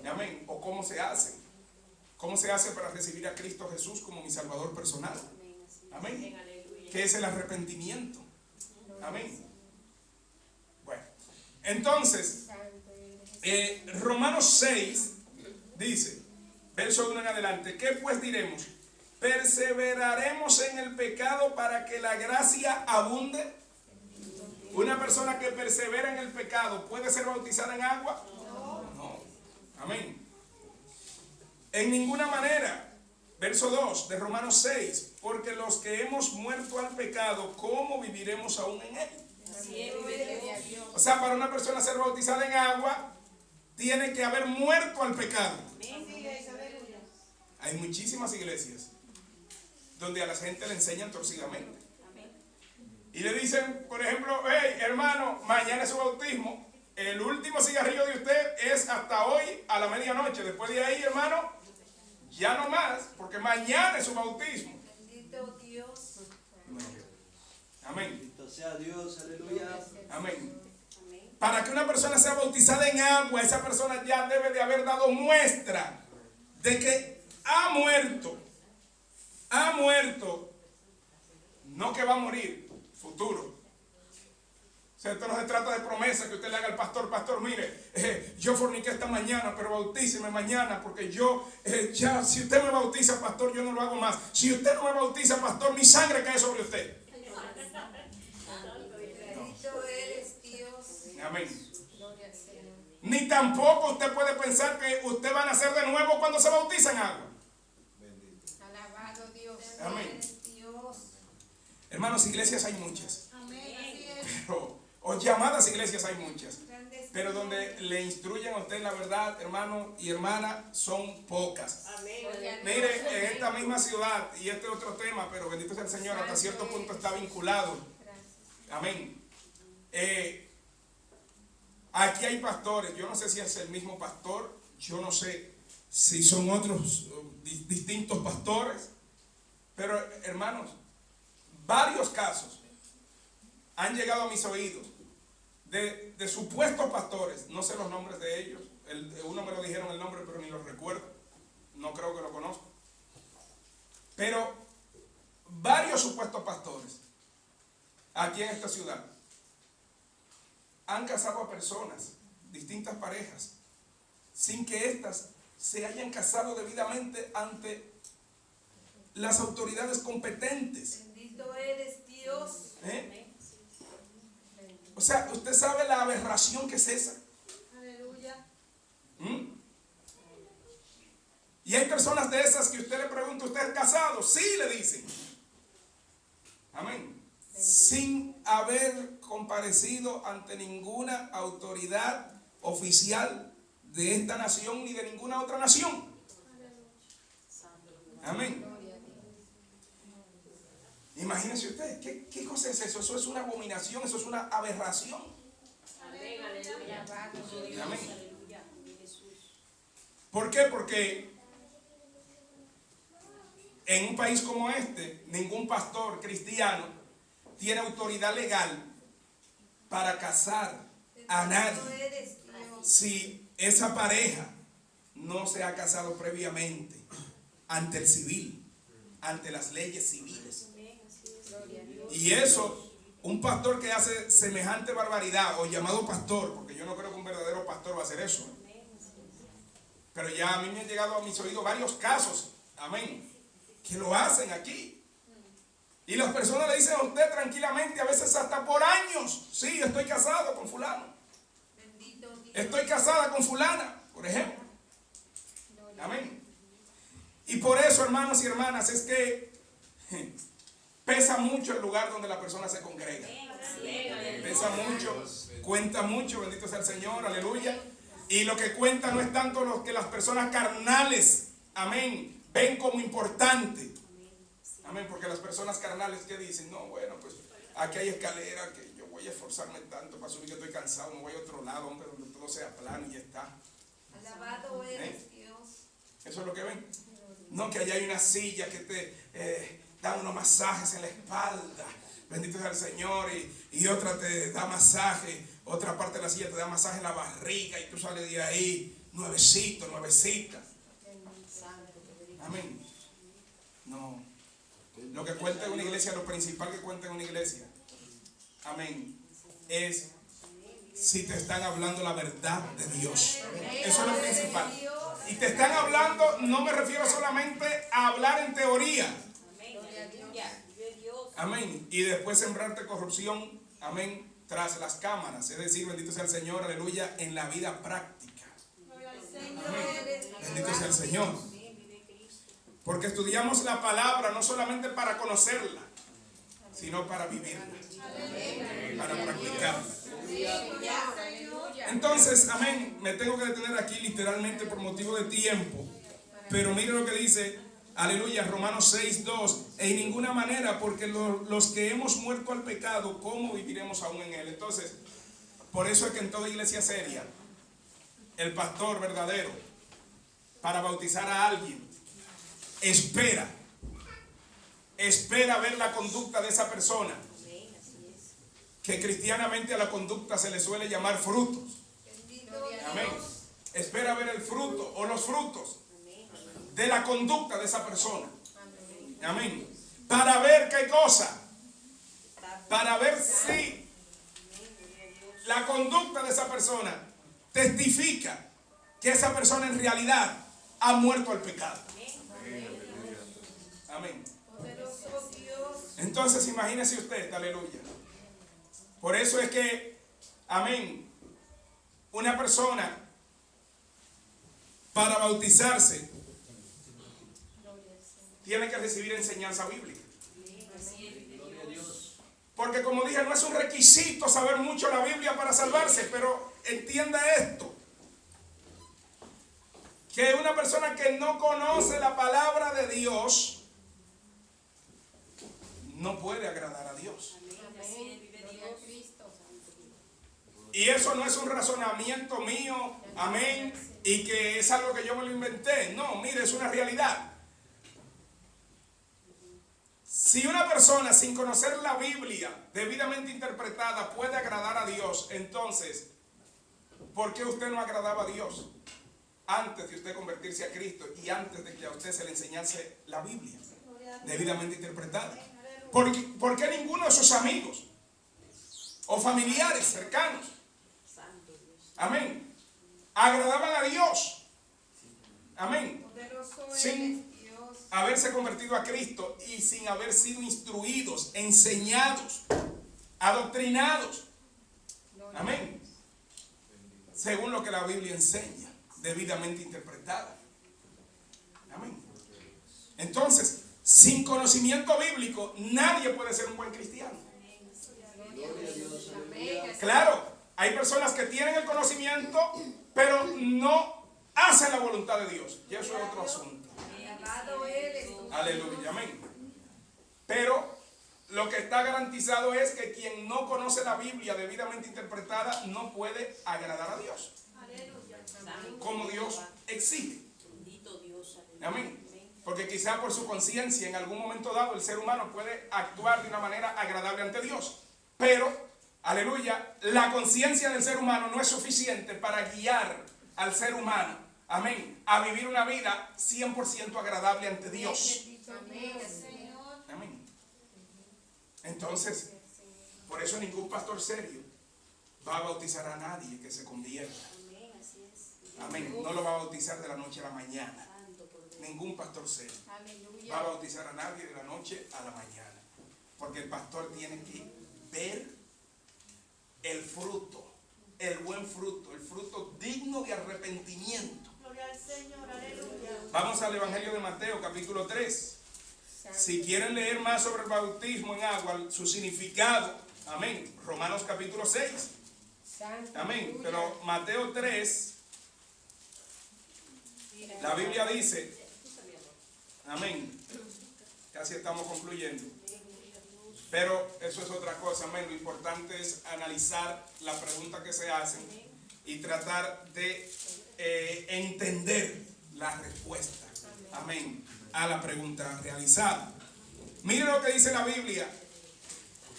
Amén. O cómo se hace. ¿Cómo se hace para recibir a Cristo Jesús como mi Salvador personal? Amén. ¿Qué es el arrepentimiento? Amén. Bueno, entonces, Romanos 6 dice, verso 1 en adelante, ¿qué pues diremos? ¿Perseveraremos en el pecado para que la gracia abunde? ¿Una persona que persevera en el pecado puede ser bautizada en agua? No. Amén. En ninguna manera. Verso 2 de Romanos 6, porque los que hemos muerto al pecado, ¿cómo viviremos aún en él? O sea, para una persona ser bautizada en agua, tiene que haber muerto al pecado. Hay muchísimas iglesias donde a la gente le enseñan torcidamente. Y le dicen, por ejemplo, hey, hermano, mañana es su bautismo. El último cigarrillo de usted es hasta hoy a la medianoche. Después de ahí, hermano, ya no más, porque mañana es su bautismo. Bendito Dios. Amén. Bendito sea Dios, aleluya. Amén. Para que una persona sea bautizada en agua, esa persona ya debe de haber dado muestra de que ha muerto. Ha muerto. No que va a morir, futuro. O sea, esto no se trata de promesa que usted le haga al pastor. Pastor, mire, yo forniqué esta mañana, pero bautíceme mañana, porque yo, ya, si usted me bautiza, pastor, yo no lo hago más. Si usted no me bautiza, pastor, mi sangre cae sobre usted. Bendito eres Dios. Amén. Ni tampoco usted puede pensar que usted va a nacer de nuevo cuando se bautiza en agua. Alabado Dios. Amén. Dios. Hermanos, iglesias hay muchas. O llamadas iglesias hay muchas. Pero donde le instruyen a usted la verdad, hermano y hermana, son pocas. Mire, en esta misma ciudad, y este es otro tema, pero bendito sea el Señor, hasta cierto punto está vinculado. Amén. Aquí hay pastores, yo no sé si es el mismo pastor, yo no sé si son otros distintos pastores, pero hermanos, varios casos han llegado a mis oídos de supuestos pastores, no sé los nombres de ellos, uno me lo dijeron el nombre pero ni lo recuerdo, no creo que lo conozco, pero varios supuestos pastores aquí en esta ciudad han casado a personas, distintas parejas, sin que éstas se hayan casado debidamente ante las autoridades competentes. Bendito eres Dios. O sea, ¿usted sabe la aberración que es esa? Aleluya. Y hay personas de esas que usted le pregunta, ¿usted es casado? Sí, le dicen. Amén. Sin haber comparecido ante ninguna autoridad oficial de esta nación ni de ninguna otra nación. Amén. Imagínense usted, ¿qué cosa es eso? Eso es una abominación, eso es una aberración. Amén, aleluya. Amén. ¿Por qué? Porque en un país como este, ningún pastor cristiano tiene autoridad legal para casar a nadie si esa pareja no se ha casado previamente ante el civil, ante las leyes civiles. Y eso, un pastor que hace semejante barbaridad, o llamado pastor, porque yo no creo que un verdadero pastor va a hacer eso, pero ya a mí me han llegado a mis oídos varios casos, amén, que lo hacen aquí. Y las personas le dicen a usted tranquilamente, a veces hasta por años, sí, estoy casado con fulano. Estoy casada con fulana, por ejemplo. Amén. Y por eso, hermanos y hermanas, es que Pesa mucho el lugar donde la persona se congrega. Pesa mucho, cuenta mucho, bendito sea el Señor, aleluya. Y lo que cuenta no es tanto lo que las personas carnales, amén, ven como importante. Amén, porque las personas carnales que dicen, no, bueno, pues aquí hay escalera, que yo voy a esforzarme tanto para subir, que estoy cansado, me voy a otro lado, hombre, donde todo sea plano y ya está. Alabado eres Dios. Eso es lo que ven. No, que allá hay una silla que te da unos masajes en la espalda. Bendito sea el Señor. Y otra te da masaje. Otra parte de la silla te da masaje en la barriga. Y tú sales de ahí nuevecito, nuevecita. Amén. No. Lo que cuenta en una iglesia, lo principal que cuenta en una iglesia, amén, es si te están hablando la verdad de Dios. Eso es lo principal. Y te están hablando, no me refiero solamente a hablar en teoría. Amén. Y después sembrarte corrupción, amén, tras las cámaras. Es decir, bendito sea el Señor, aleluya, en la vida práctica. Amén. Bendito sea el Señor. Porque estudiamos la palabra no solamente para conocerla, sino para vivirla, para practicarla. Entonces, amén, me tengo que detener aquí literalmente por motivo de tiempo. Pero mire lo que dice, aleluya, Romanos 6:2. En ninguna manera, porque los que hemos muerto al pecado, ¿cómo viviremos aún en él? Entonces, por eso es que en toda iglesia seria, el pastor verdadero, para bautizar a alguien, espera ver la conducta de esa persona. Que cristianamente a la conducta se le suele llamar frutos. Amén. Espera ver el fruto o los frutos de la conducta de esa persona. Amén. Para ver qué cosa. Para ver si la conducta de esa persona testifica que esa persona en realidad ha muerto al pecado. Amén. Entonces imagínese usted, aleluya. Por eso es que, amén, una persona para bautizarse tiene que recibir enseñanza bíblica. Porque como dije, no es un requisito saber mucho la Biblia para salvarse, pero entienda esto, que una persona que no conoce la palabra de Dios no puede agradar a Dios. Y eso no es un razonamiento mío, amén, y que es algo que yo me lo inventé. No, mire, es una realidad. Si una persona sin conocer la Biblia debidamente interpretada puede agradar a Dios, entonces, ¿por qué usted no agradaba a Dios antes de usted convertirse a Cristo y antes de que a usted se le enseñase la Biblia debidamente interpretada? ¿Por qué ninguno de sus amigos o familiares cercanos, amén, agradaban a Dios? Amén. Sin haberse convertido a Cristo y sin haber sido instruidos, enseñados, adoctrinados. Amén. Según lo que la Biblia enseña, debidamente interpretada. Amén. Entonces, sin conocimiento bíblico, nadie puede ser un buen cristiano. Claro, hay personas que tienen el conocimiento, pero no hacen la voluntad de Dios. Y eso es otro asunto. Aleluya, amén. Pero lo que está garantizado es que quien no conoce la Biblia debidamente interpretada no puede agradar a Dios como Dios exige. Amén. Porque quizá por su conciencia en algún momento dado el ser humano puede actuar de una manera agradable ante Dios. Pero, aleluya, la conciencia del ser humano no es suficiente para guiar al ser humano, amén, a vivir una vida 100% agradable ante Dios. Amén. Entonces, por eso ningún pastor serio va a bautizar a nadie que se convierta. Amén. No lo va a bautizar de la noche a la mañana. Ningún pastor serio va a bautizar a nadie de la noche a la mañana. Porque el pastor tiene que ver el fruto, el buen fruto, el fruto digno de arrepentimiento. Gloria al Señor, aleluya. Vamos al Evangelio de Mateo, capítulo 3. Si quieren leer más sobre el bautismo en agua, su significado, amén, Romanos capítulo 6, amén, pero Mateo 3, la Biblia dice, amén, casi estamos concluyendo, pero eso es otra cosa, amén, lo importante es analizar la pregunta que se hacen y tratar de entender la respuesta, amén, a la pregunta realizada. Miren lo que dice la Biblia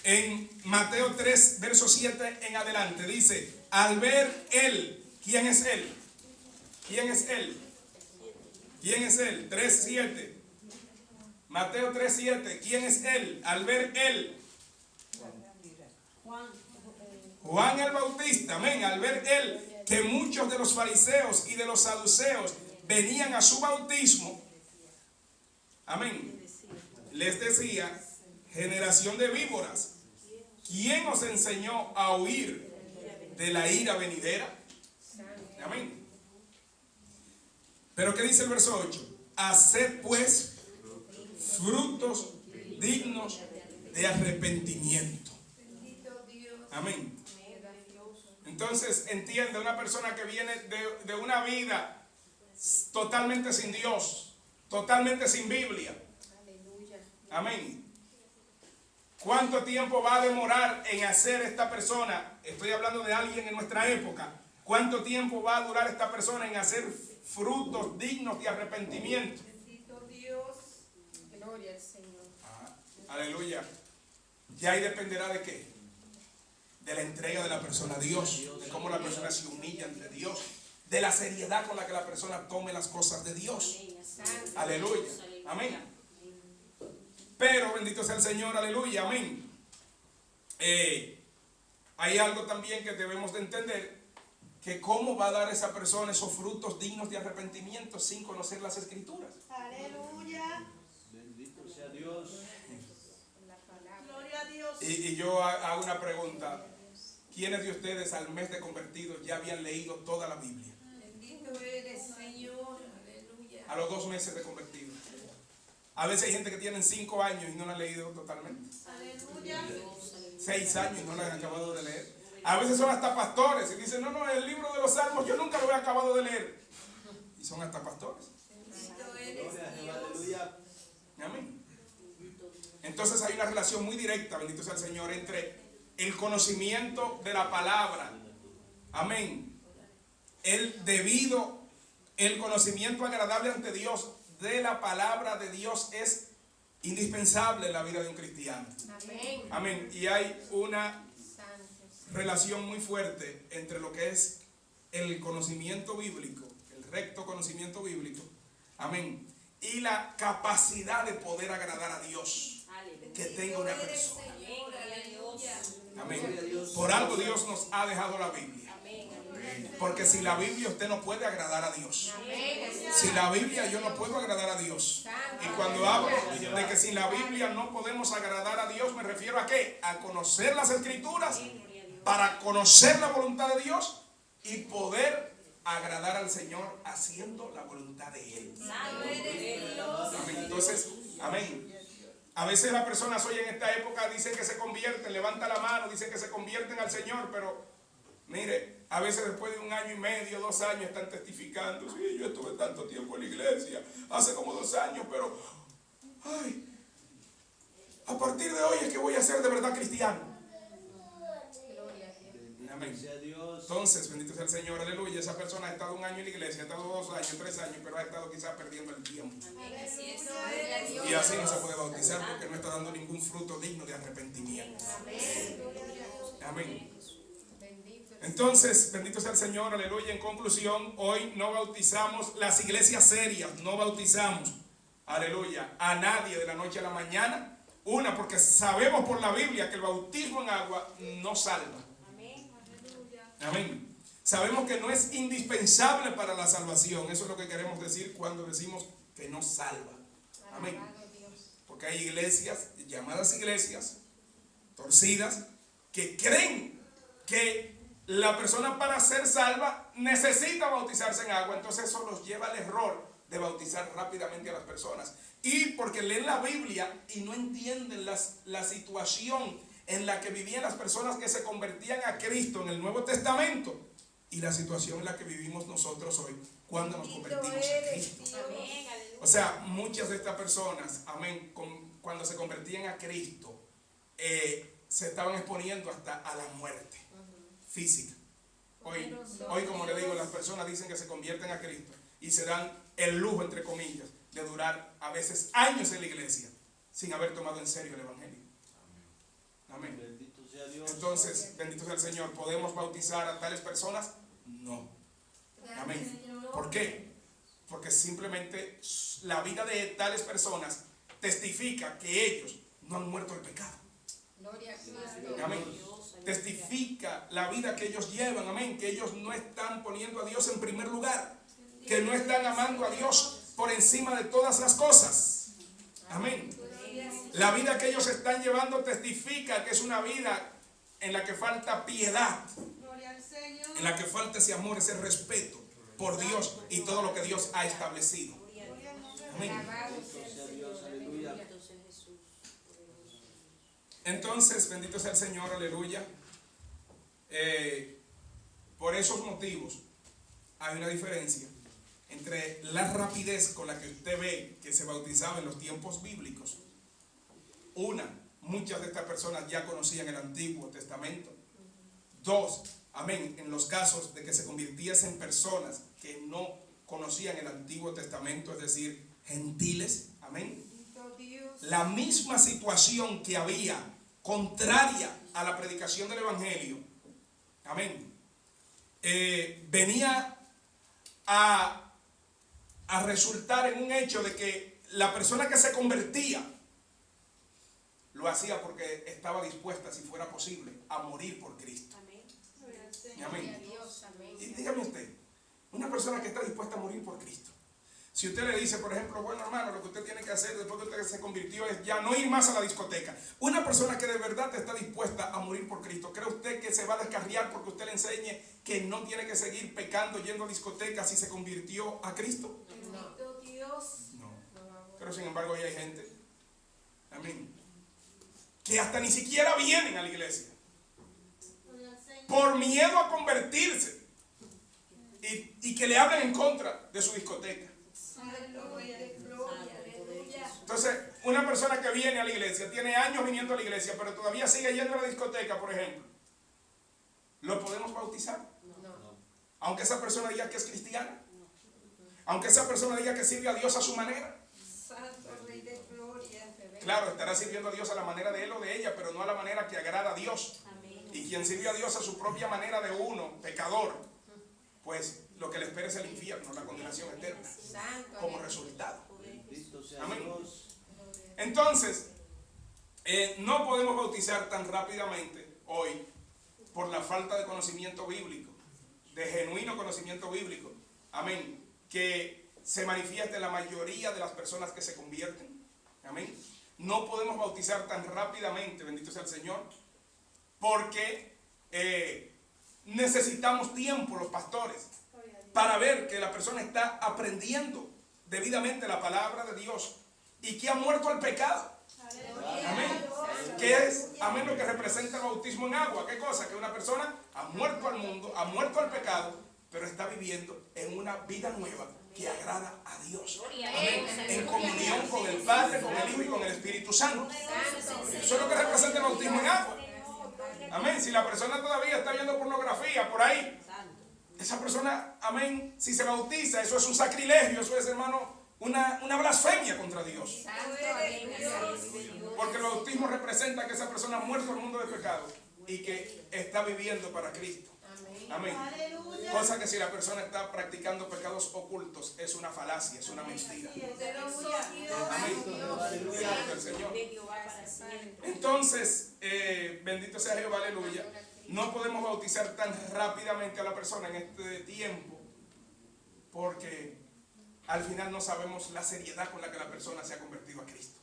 en Mateo 3, verso 7 en adelante. Dice, al ver él, ¿quién es él? ¿Quién es él? ¿Quién es él? 3, 7. Mateo 3, 7. ¿Quién es él? Al ver él. Juan el Bautista, amén. Al ver él que muchos de los fariseos y de los saduceos venían a su bautismo, amén, les decía, generación de víboras, ¿quién os enseñó a huir de la ira venidera? Amén. Pero ¿qué dice el verso 8? Haced pues frutos dignos de arrepentimiento. Amén. Entonces entiende, una persona que viene de una vida totalmente sin Dios, totalmente sin Biblia. Amén. ¿Cuánto tiempo va a demorar en hacer esta persona? Estoy hablando de alguien en nuestra época. ¿Cuánto tiempo va a durar esta persona en hacer frutos dignos de arrepentimiento? Bendito Dios. Gloria al Señor. Aleluya. Ya ahí dependerá de qué. De la entrega de la persona a Dios. De cómo la persona se humilla ante Dios. De la seriedad con la que la persona tome las cosas de Dios. Aleluya. Amén. Pero bendito sea el Señor, aleluya, amén. Hay algo también que debemos de entender, que cómo va a dar esa persona esos frutos dignos de arrepentimiento sin conocer las Escrituras. Aleluya. Bendito sea Dios. Gloria a Dios. Y yo hago una pregunta. ¿Quiénes de ustedes al mes de convertidos ya habían leído toda la Biblia? Bendito eres, Señor. Aleluya. A los 2 meses de convertidos. A veces hay gente que tienen 5 años y no la han leído totalmente. Aleluya. 6 años y no la han acabado de leer. A veces son hasta pastores y dicen, no, el libro de los Salmos yo nunca lo he acabado de leer. Y son hasta pastores. Bendito eres, Aleluya. Amén. Entonces hay una relación muy directa, bendito sea el Señor, entre el conocimiento de la palabra. Amén. El conocimiento agradable ante Dios de la palabra de Dios es indispensable en la vida de un cristiano. Amén. Amén. Y hay una relación muy fuerte entre lo que es el conocimiento bíblico, el recto conocimiento bíblico, amén, y la capacidad de poder agradar a Dios que tenga una persona. Amén. Por algo Dios nos ha dejado la Biblia. Porque sin la Biblia usted no puede agradar a Dios. Sin la Biblia yo no puedo agradar a Dios. Y cuando hablo de que sin la Biblia no podemos agradar a Dios, me refiero a ¿qué? A conocer las Escrituras para conocer la voluntad de Dios y poder agradar al Señor haciendo la voluntad de Él. Amén. Entonces, amén. A veces las personas hoy en esta época dicen que se convierten, levanta la mano, dicen que se convierten al Señor, pero mire, a veces después de 1 año y medio, 2 años están testificando, sí, yo estuve tanto tiempo en la iglesia, hace como 2 años, pero, ay, a partir de hoy es que voy a ser de verdad cristiano. Amén. Entonces, bendito sea el Señor, aleluya. Esa persona ha estado 1 año en la iglesia, ha estado 2 años, 3 años, pero ha estado quizás perdiendo el tiempo. Y así no se puede bautizar porque no está dando ningún fruto digno de arrepentimiento. Amén. Entonces, bendito sea el Señor, aleluya. En conclusión, hoy no bautizamos, las iglesias serias, no bautizamos, aleluya, a nadie de la noche a la mañana. Una, porque sabemos por la Biblia que el bautismo en agua no salva. Amén. Sabemos que no es indispensable para la salvación. Eso es lo que queremos decir cuando decimos que no salva. Amén. Porque hay iglesias, llamadas iglesias, torcidas, que creen que la persona para ser salva necesita bautizarse en agua. Entonces eso los lleva al error de bautizar rápidamente a las personas. Y porque leen la Biblia y no entienden la situación en la que vivían las personas que se convertían a Cristo en el Nuevo Testamento y la situación en la que vivimos nosotros hoy cuando nos convertimos a Cristo. O sea, muchas de estas personas, amén, cuando se convertían a Cristo, se estaban exponiendo hasta a la muerte física. Hoy, como le digo, las personas dicen que se convierten a Cristo y se dan el lujo, entre comillas, de durar a veces años en la iglesia sin haber tomado en serio el Evangelio. Amén. Bendito sea Dios. Entonces, bendito sea el Señor. ¿Podemos bautizar a tales personas? No. Amén. ¿Por qué? Porque simplemente la vida de tales personas testifica que ellos no han muerto el pecado. Gloria a Cristo. Amén. Testifica la vida que ellos llevan. Amén. Que ellos no están poniendo a Dios en primer lugar. Que no están amando a Dios por encima de todas las cosas. Amén. La vida que ellos están llevando testifica que es una vida en la que falta piedad, en la que falta ese amor, ese respeto por Dios y todo lo que Dios ha establecido. Amén. Entonces, bendito sea el Señor, aleluya. Por esos motivos hay una diferencia entre la rapidez con la que usted ve que se bautizaba en los tiempos bíblicos. Muchas de estas personas ya conocían el Antiguo Testamento. Dos, amén, en los casos de que se convirtiesen personas que no conocían el Antiguo Testamento, es decir, gentiles, amén. La misma situación que había contraria a la predicación del Evangelio, amén, venía a resultar en un hecho de que la persona que se convertía lo hacía porque estaba dispuesta, si fuera posible, a morir por Cristo. Amén. Y dígame usted, una persona que está dispuesta a morir por Cristo, si usted le dice, por ejemplo, bueno hermano, lo que usted tiene que hacer después que usted se convirtió es ya no ir más a la discoteca. Una persona que de verdad está dispuesta a morir por Cristo, ¿cree usted que se va a descarriar porque usted le enseñe que no tiene que seguir pecando yendo a discotecas si se convirtió a Cristo? No. Pero sin embargo hoy hay gente, amén, que hasta ni siquiera vienen a la iglesia por miedo a convertirse y que le hablen en contra de su discoteca. Entonces, una persona que viene a la iglesia, tiene años viniendo a la iglesia, pero todavía sigue yendo a la discoteca, por ejemplo, ¿lo podemos bautizar? No. Aunque esa persona diga que es cristiana, aunque esa persona diga que sirve a Dios a su manera. Claro, estará sirviendo a Dios a la manera de él o de ella, pero no a la manera que agrada a Dios. Y quien sirve a Dios a su propia manera de uno, pecador, pues lo que le espera es el infierno, la condenación eterna, como resultado. Amén. Entonces, no podemos bautizar tan rápidamente hoy por la falta de conocimiento bíblico, de genuino conocimiento bíblico. Amén. Que se manifiesta en la mayoría de las personas que se convierten. Amén. No podemos bautizar tan rápidamente, bendito sea el Señor, porque necesitamos tiempo los pastores para ver que la persona está aprendiendo debidamente la palabra de Dios y que ha muerto al pecado. Amén. ¿Qué es? Amén, lo que representa el bautismo en agua. ¿Qué cosa? Que una persona ha muerto al mundo, ha muerto al pecado, pero está viviendo en una vida nueva que agrada a Dios. Amén. En comunión con el Padre, con el Hijo y con el Espíritu Santo. Eso es lo que representa el bautismo en agua. Amén. Si la persona todavía está viendo pornografía por ahí, esa persona, amén, si se bautiza, eso es un sacrilegio, eso es, hermano, una blasfemia contra Dios. Porque el bautismo representa que esa persona ha muerto al mundo de pecado y que está viviendo para Cristo. Amén. Cosa que si la persona está practicando pecados ocultos es una falacia, es una mentira. Amén. Entonces, bendito sea Jehová, aleluya. No podemos bautizar tan rápidamente a la persona en este tiempo porque al final no sabemos la seriedad con la que la persona se ha convertido a Cristo.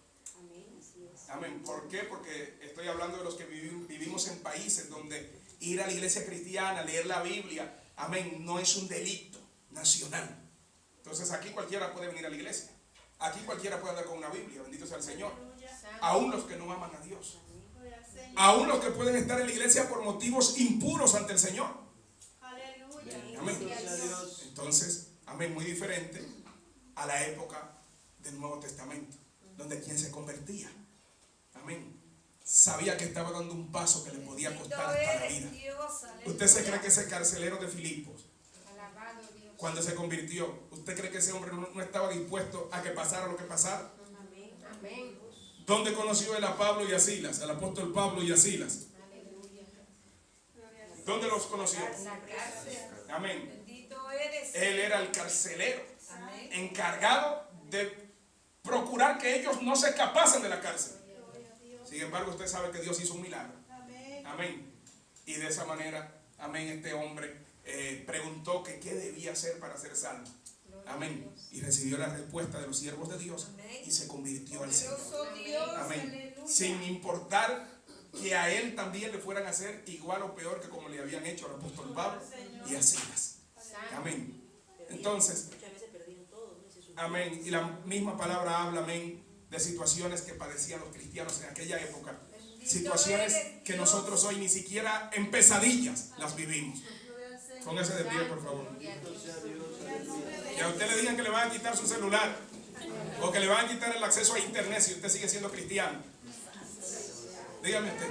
Amén. ¿Por qué? Porque estoy hablando de los que vivimos en países donde ir a la iglesia cristiana, leer la Biblia, amén, no es un delito nacional. Entonces aquí cualquiera puede venir a la iglesia. Aquí cualquiera puede andar con una Biblia, bendito sea el Señor. Aún los que no aman a Dios. Aún los que pueden estar en la iglesia por motivos impuros ante el Señor. Amén. Entonces, amén, muy diferente a la época del Nuevo Testamento, donde quien se convertía, amén, sabía que estaba dando un paso que le podía costar hasta la vida. ¿Usted se cree que ese carcelero de Filipos, cuando se convirtió, usted cree que ese hombre no estaba dispuesto a que pasara lo que pasara? Amén. ¿Dónde conoció él a Pablo y a Silas, al apóstol Pablo y a Silas? ¿Dónde los conoció? Amén. Él era el carcelero, encargado de procurar que ellos no se escapasen de la cárcel. Sin embargo, usted sabe que Dios hizo un milagro. Amén. Y de esa manera, amén, este hombre preguntó que qué debía hacer para ser salvo. Amén. Y recibió la respuesta de los siervos de Dios y se convirtió al Señor. Amén. Sin importar que a él también le fueran a hacer igual o peor que como le habían hecho al apóstol Pablo y a Silas. Amén. Entonces, amén. Y la misma palabra habla, amén, de situaciones que padecían los cristianos en aquella época. Situaciones que nosotros hoy ni siquiera en pesadillas las vivimos. Póngase de pie, por favor. Y a usted le digan que le van a quitar su celular o que le van a quitar el acceso a internet si usted sigue siendo cristiano. Dígame usted.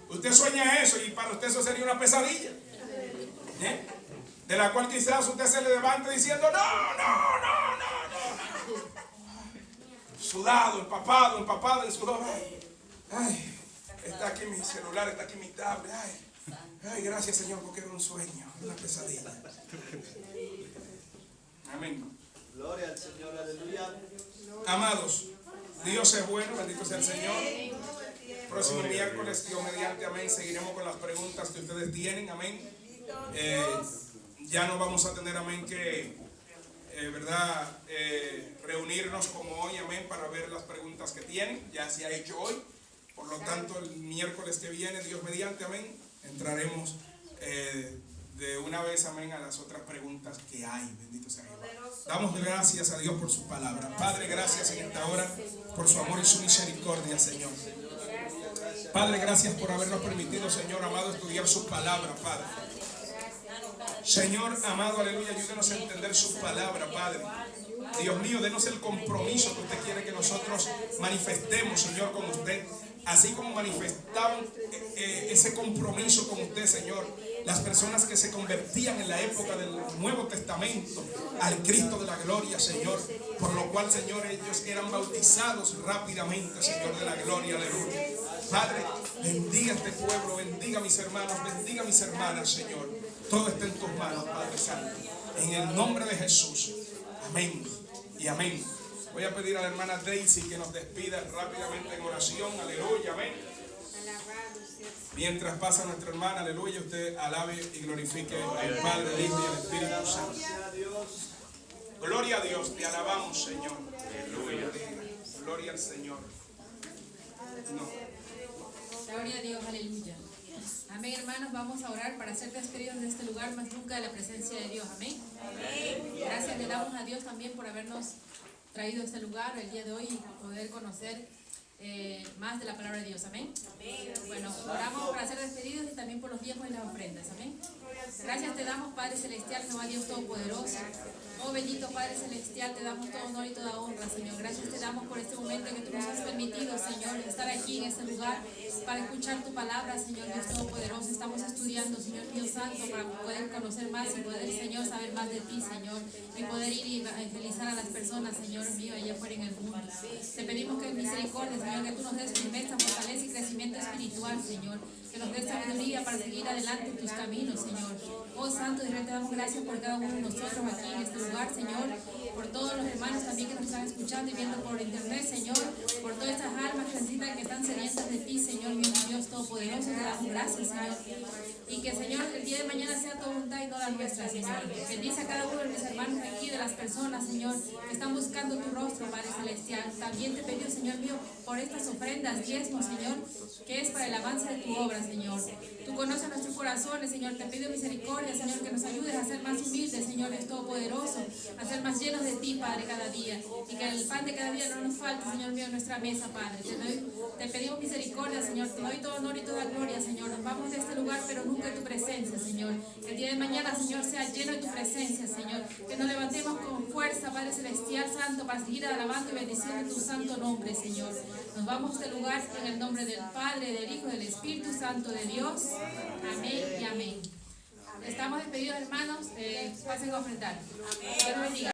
Usted sueña eso y para usted eso sería una pesadilla. De la cual quizás usted se le levante diciendo no. Sudado, empapado en sudor. Ay, está aquí mi celular, está aquí mi tablet. Ay, gracias Señor porque era un sueño, una pesadilla. Amén. Gloria al Señor, aleluya. Amados, Dios es bueno, bendito sea el Señor. Próximo miércoles, Dios mediante, amén, seguiremos con las preguntas que ustedes tienen, amén. Ya no vamos a tener, amén, que, reunirnos como hoy, amén, para ver las preguntas que tienen. Ya se ha hecho hoy. Por lo tanto, el miércoles que viene, Dios mediante, amén, entraremos de una vez, amén, a las otras preguntas que hay. Bendito sea Dios. Damos gracias a Dios por su palabra. Padre, gracias en esta hora por su amor y su misericordia, Señor. Padre, gracias por habernos permitido, Señor amado, estudiar su palabra, Padre. Señor amado, aleluya, ayúdenos a entender su palabra, Padre. Dios mío, denos el compromiso que usted quiere que nosotros manifestemos, Señor, con usted. Así como manifestaban ese compromiso con usted, Señor, las personas que se convertían en la época del Nuevo Testamento al Cristo de la gloria, Señor, por lo cual, Señor, ellos eran bautizados rápidamente, Señor de la gloria, aleluya. Padre, bendiga este pueblo, bendiga a mis hermanos, bendiga a mis hermanas, Señor. Todo está en tus manos, Padre Santo. En el nombre de Jesús. Amén y amén. Voy a pedir a la hermana Daisy que nos despida rápidamente en oración. Aleluya, amén. Mientras pasa nuestra hermana, aleluya, usted alabe y glorifique al Padre, al Hijo y al Espíritu Santo. Gloria a Dios, te alabamos, Señor. Aleluya. Gloria al Señor. Gloria a Dios, aleluya. Amén, hermanos, vamos a orar para ser despedidos de este lugar, más nunca de la presencia de Dios. Amén. Gracias le damos a Dios también por habernos traído a este lugar el día de hoy y poder conocer más de la palabra de Dios. Amén. Bueno, oramos para ser despedidos y también por los diezmos y las ofrendas. Amén. Gracias te damos, Padre Celestial, Jehová Dios Todopoderoso. Oh bendito Padre Celestial, te damos todo honor y toda honra, Señor. Gracias te damos por este momento que tú nos has permitido, Señor, estar aquí en este lugar para escuchar tu palabra, Señor Dios Todopoderoso. Estamos estudiando, Señor Dios Santo, para poder conocer más y poder, Señor, saber más de ti, Señor, y poder ir y evangelizar a las personas, Señor mío, allá afuera en el mundo. Te pedimos que en misericordia, Señor, que tú nos des firmeza, fortaleza y crecimiento espiritual, Señor. Que nos des sabiduría para seguir adelante en tus caminos, Señor. Oh Santo, y te damos gracias por cada uno de nosotros aquí en este lugar, Señor. Por todos los hermanos también que nos están escuchando y viendo por internet, Señor. Por todas estas almas que necesitan, que están sedientas de ti, Señor, mi Dios Todopoderoso. Te damos gracias, Señor. Y que, Señor, el día de mañana sea tu voluntad y no la nuestra, Señor. Bendice a cada uno de mis hermanos aquí, de las personas, Señor, que están buscando tu rostro, Padre Celestial. También te pido, Señor mío, por estas ofrendas, diezmos, Señor, que es para el avance de tu obra, Señor. Tú conoces nuestros corazones, Señor. Te pido misericordia, Señor, que nos ayudes a ser más humildes, Señor, es todopoderoso, a ser más llenos de ti, Padre, cada día. Y que el pan de cada día no nos falte, Señor mío, en nuestra mesa, Padre. Te pedimos misericordia, Señor. Te doy todo honor y toda gloria, Señor. Nos vamos de este lugar, pero nunca de tu presencia, Señor. Que el día de mañana, Señor, sea lleno de tu presencia, Señor. Que nos levantemos con fuerza, Padre Celestial, Santo, para seguir alabando y bendiciendo tu santo nombre, Señor. Nos vamos de este lugar en el nombre del Padre, del Hijo y del Espíritu Santo de Dios. Amén y amén. Estamos despedidos, hermanos. Pasen a ofrendar. Dios los bendiga.